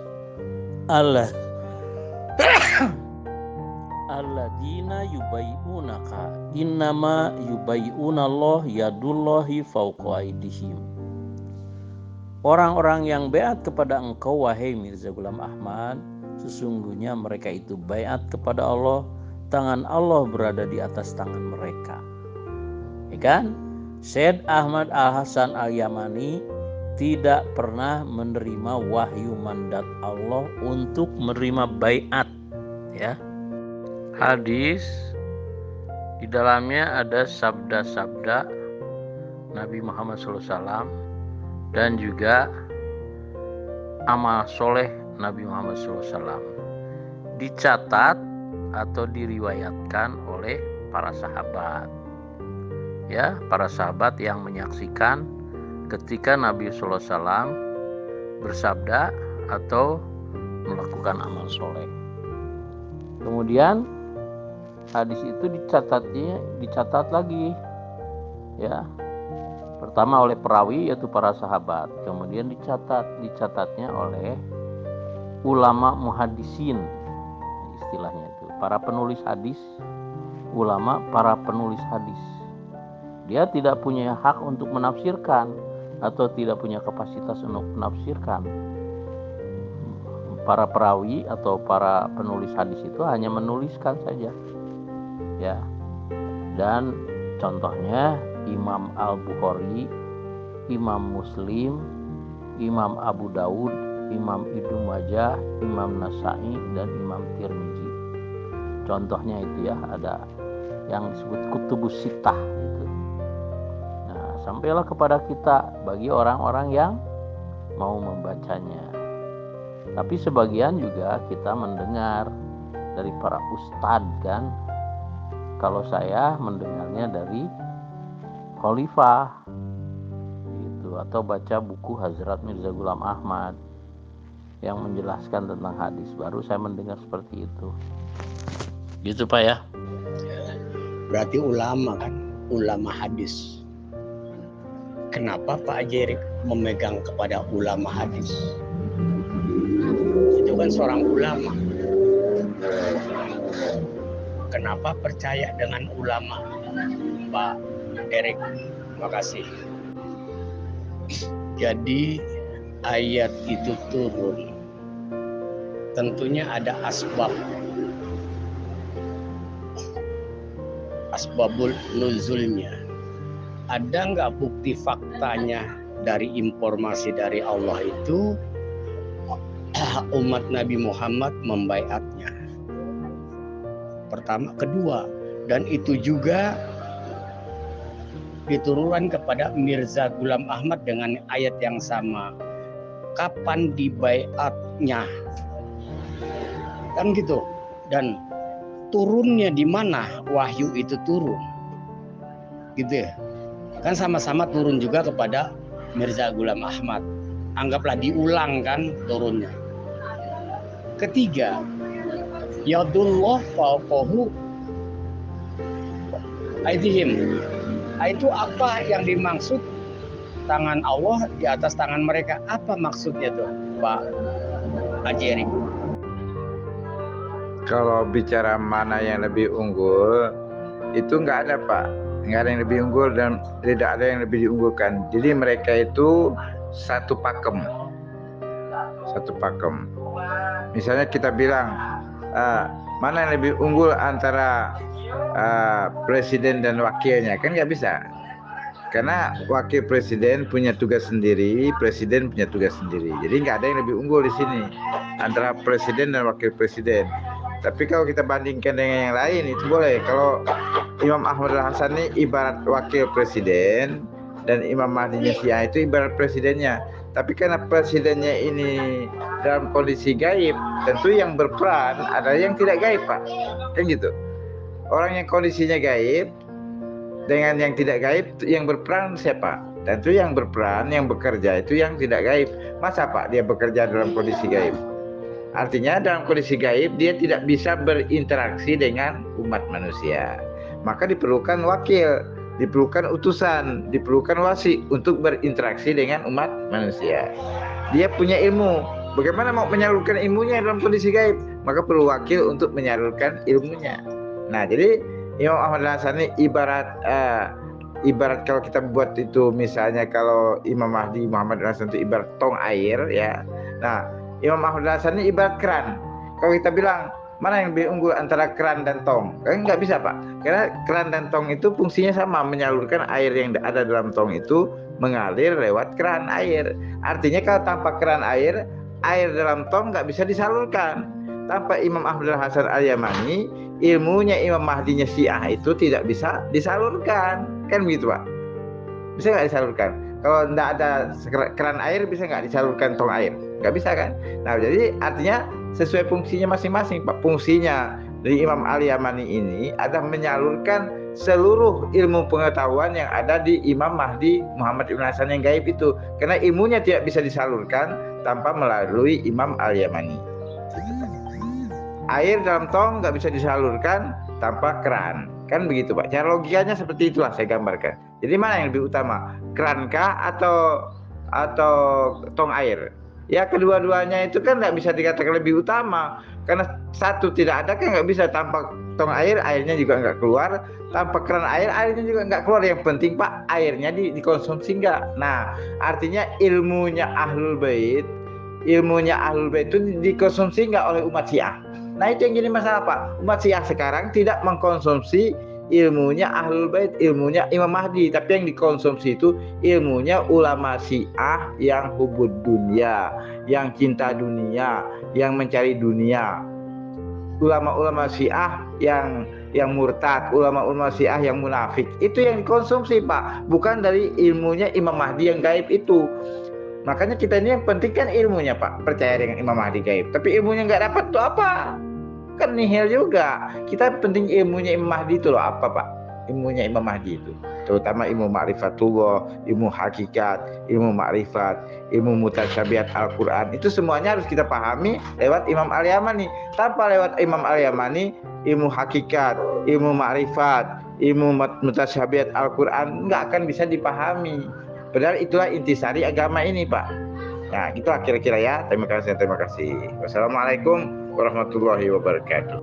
alladzina yubayyi'unaka innama yubayyi'unallah yadullahi fawqa aydihim. orang-orang yang baiat kepada engkau wahai Mirza Ghulam Ahmad, sesungguhnya mereka itu baiat kepada Allah, tangan Allah berada di atas tangan mereka. Ya kan? Syed Ahmad Al-Hasan Al-Yamani tidak pernah menerima wahyu mandat Allah untuk menerima baiat, ya. Hadis di dalamnya ada sabda-sabda Nabi Muhammad SAW dan juga amal soleh Nabi Muhammad SAW dicatat atau diriwayatkan oleh para sahabat, ya, para sahabat yang menyaksikan ketika Nabi SAW bersabda atau melakukan amal soleh. Kemudian hadis itu dicatat lagi, ya. Pertama oleh perawi yaitu para sahabat, kemudian dicatatnya oleh ulama muhadisin, istilahnya itu para penulis hadis, ulama para penulis hadis. Dia tidak punya hak untuk menafsirkan atau tidak punya kapasitas untuk menafsirkan. Para perawi atau para penulis hadis itu hanya menuliskan saja, ya. Dan contohnya Imam Al-Bukhari, Imam Muslim, Imam Abu Daud, Imam Ibnu Majah, Imam Nasai, dan Imam Tirmizi. Contohnya itu, ya, ada yang disebut Kutubus Sittah gitu. Nah, sampailah kepada kita bagi orang-orang yang mau membacanya. Tapi sebagian juga kita mendengar dari para ustadz, kan. Kalau saya mendengarnya dari khalifah gitu, atau baca buku Hazrat Mirza Ghulam Ahmad yang menjelaskan tentang hadis, baru saya mendengar seperti itu. Gitu Pak, ya. Berarti ulama, kan, ulama hadis. Kenapa Pak Haji memegang kepada ulama hadis? Itu kan seorang ulama. Kenapa percaya dengan ulama, Pak Erik? Terima kasih. Jadi ayat itu turun, tentunya ada asbabul nuzulnya. Ada nggak bukti faktanya dari informasi dari Allah itu umat Nabi Muhammad membaiatnya? Pertama, kedua, dan itu juga diturunkan kepada Mirza Ghulam Ahmad dengan ayat yang sama. Kapan dibaiatnya? Kan gitu. Dan turunnya di mana wahyu itu turun? Gitu ya. Kan sama-sama turun juga kepada Mirza Ghulam Ahmad. Anggaplah diulang, kan, turunnya. Ketiga, yadullah fawqahu aydihim. Itu apa yang dimaksud tangan Allah di atas tangan mereka? Apa maksudnya tuh, Pak Haji Erik? Kalau bicara mana yang lebih unggul, itu nggak ada, Pak. Nggak ada yang lebih unggul dan tidak ada yang lebih diunggulkan. Jadi mereka itu satu pakem. Misalnya kita bilang, mana yang lebih unggul antara presiden dan wakilnya, kan nggak bisa, karena wakil presiden punya tugas sendiri, presiden punya tugas sendiri. Jadi nggak ada yang lebih unggul di sini antara presiden dan wakil presiden. Tapi kalau kita bandingkan dengan yang lain itu boleh. Kalau Imam Ahmad Al-Hasan ini ibarat wakil presiden dan Imam Mahdinya Syiah itu ibarat presidennya. Tapi karena presidennya ini dalam kondisi gaib, tentu yang berperan ada yang tidak gaib, Pak. Kan gitu. Orang yang kondisinya gaib dengan yang tidak gaib, yang berperan siapa? Tentu yang berperan, yang bekerja itu yang tidak gaib. Masa Pak dia bekerja dalam kondisi gaib? Artinya dalam kondisi gaib dia tidak bisa berinteraksi dengan umat manusia. Maka diperlukan wakil, diperlukan utusan, diperlukan wasi untuk berinteraksi dengan umat manusia. Dia punya ilmu, bagaimana mau menyalurkan ilmunya dalam kondisi gaib? Maka perlu wakil untuk menyalurkan ilmunya. Nah, jadi Imam Ahmad Al-Hasan ini ibarat ibarat kalau kita buat itu, misalnya kalau Imam Mahdi Muhammad bin Hasan itu ibarat tong air ya. Nah, Imam Ahmad bin Hasan ini ibarat keran. Kalau kita bilang mana yang lebih unggul antara keran dan tong, kan nggak bisa Pak, karena keran dan tong itu fungsinya sama, menyalurkan air yang ada dalam tong itu mengalir lewat keran air. Artinya kalau tanpa keran air dalam tong nggak bisa disalurkan. Tanpa Imam Ahmad bin Hasan Al-Yamani, ilmunya Imam Mahdinya Syiah itu tidak bisa disalurkan, kan begitu Pak? Bisa nggak disalurkan? Kalau nggak ada keran air, bisa nggak disalurkan tong air? Nggak bisa kan? Nah, jadi artinya sesuai fungsinya masing-masing Pak. Fungsinya dari Imam Al-Yamani ini adalah menyalurkan seluruh ilmu pengetahuan yang ada di Imam Mahdi Muhammad bin Hasan yang gaib itu, karena ilmunya tidak bisa disalurkan tanpa melalui Imam Al-Yamani. Air dalam tong nggak bisa disalurkan tanpa keran, kan begitu Pak? Cara logikanya seperti itulah saya gambarkan. Jadi mana yang lebih utama, keran kah atau tong air? Ya kedua-duanya itu kan nggak bisa dikatakan lebih utama, karena satu tidak ada kan nggak bisa. Tanpa tong air, airnya juga nggak keluar. Tanpa keran air, airnya juga nggak keluar. Yang penting Pak, airnya dikonsumsi nggak. Nah, artinya ilmunya Ahlul Bait itu dikonsumsi nggak oleh umat Syiah. Nah, itu yang jadi masalah Pak. Umat Syiah sekarang tidak mengkonsumsi ilmunya Ahlul Bait, ilmunya Imam Mahdi, tapi yang dikonsumsi itu ilmunya ulama Syiah yang hubud dunia, yang cinta dunia, yang mencari dunia. Ulama-ulama Syiah yang murtad, ulama-ulama Syiah yang munafik, itu yang dikonsumsi Pak, bukan dari ilmunya Imam Mahdi yang gaib itu. Makanya kita ini yang penting kan ilmunya Pak, percaya dengan Imam Mahdi gaib, tapi ilmunya nggak dapat tuh apa? Kan nihil juga. Kita penting ilmunya Imam Mahdi itu loh, apa Pak? Ilmunya Imam Mahdi itu, terutama ilmu ma'rifatullah, ilmu hakikat, ilmu ma'rifat, ilmu mutasyabihat Al-Quran, itu semuanya harus kita pahami lewat Imam Al-Yamani. Tanpa lewat Imam Al-Yamani, ilmu hakikat, ilmu ma'rifat, ilmu mutasyabihat Al-Quran nggak akan bisa dipahami. Padahal itulah intisari agama ini Pak. Nah, itulah kira-kira ya. Terima kasih. Wassalamualaikum warahmatullahi wabarakatuh.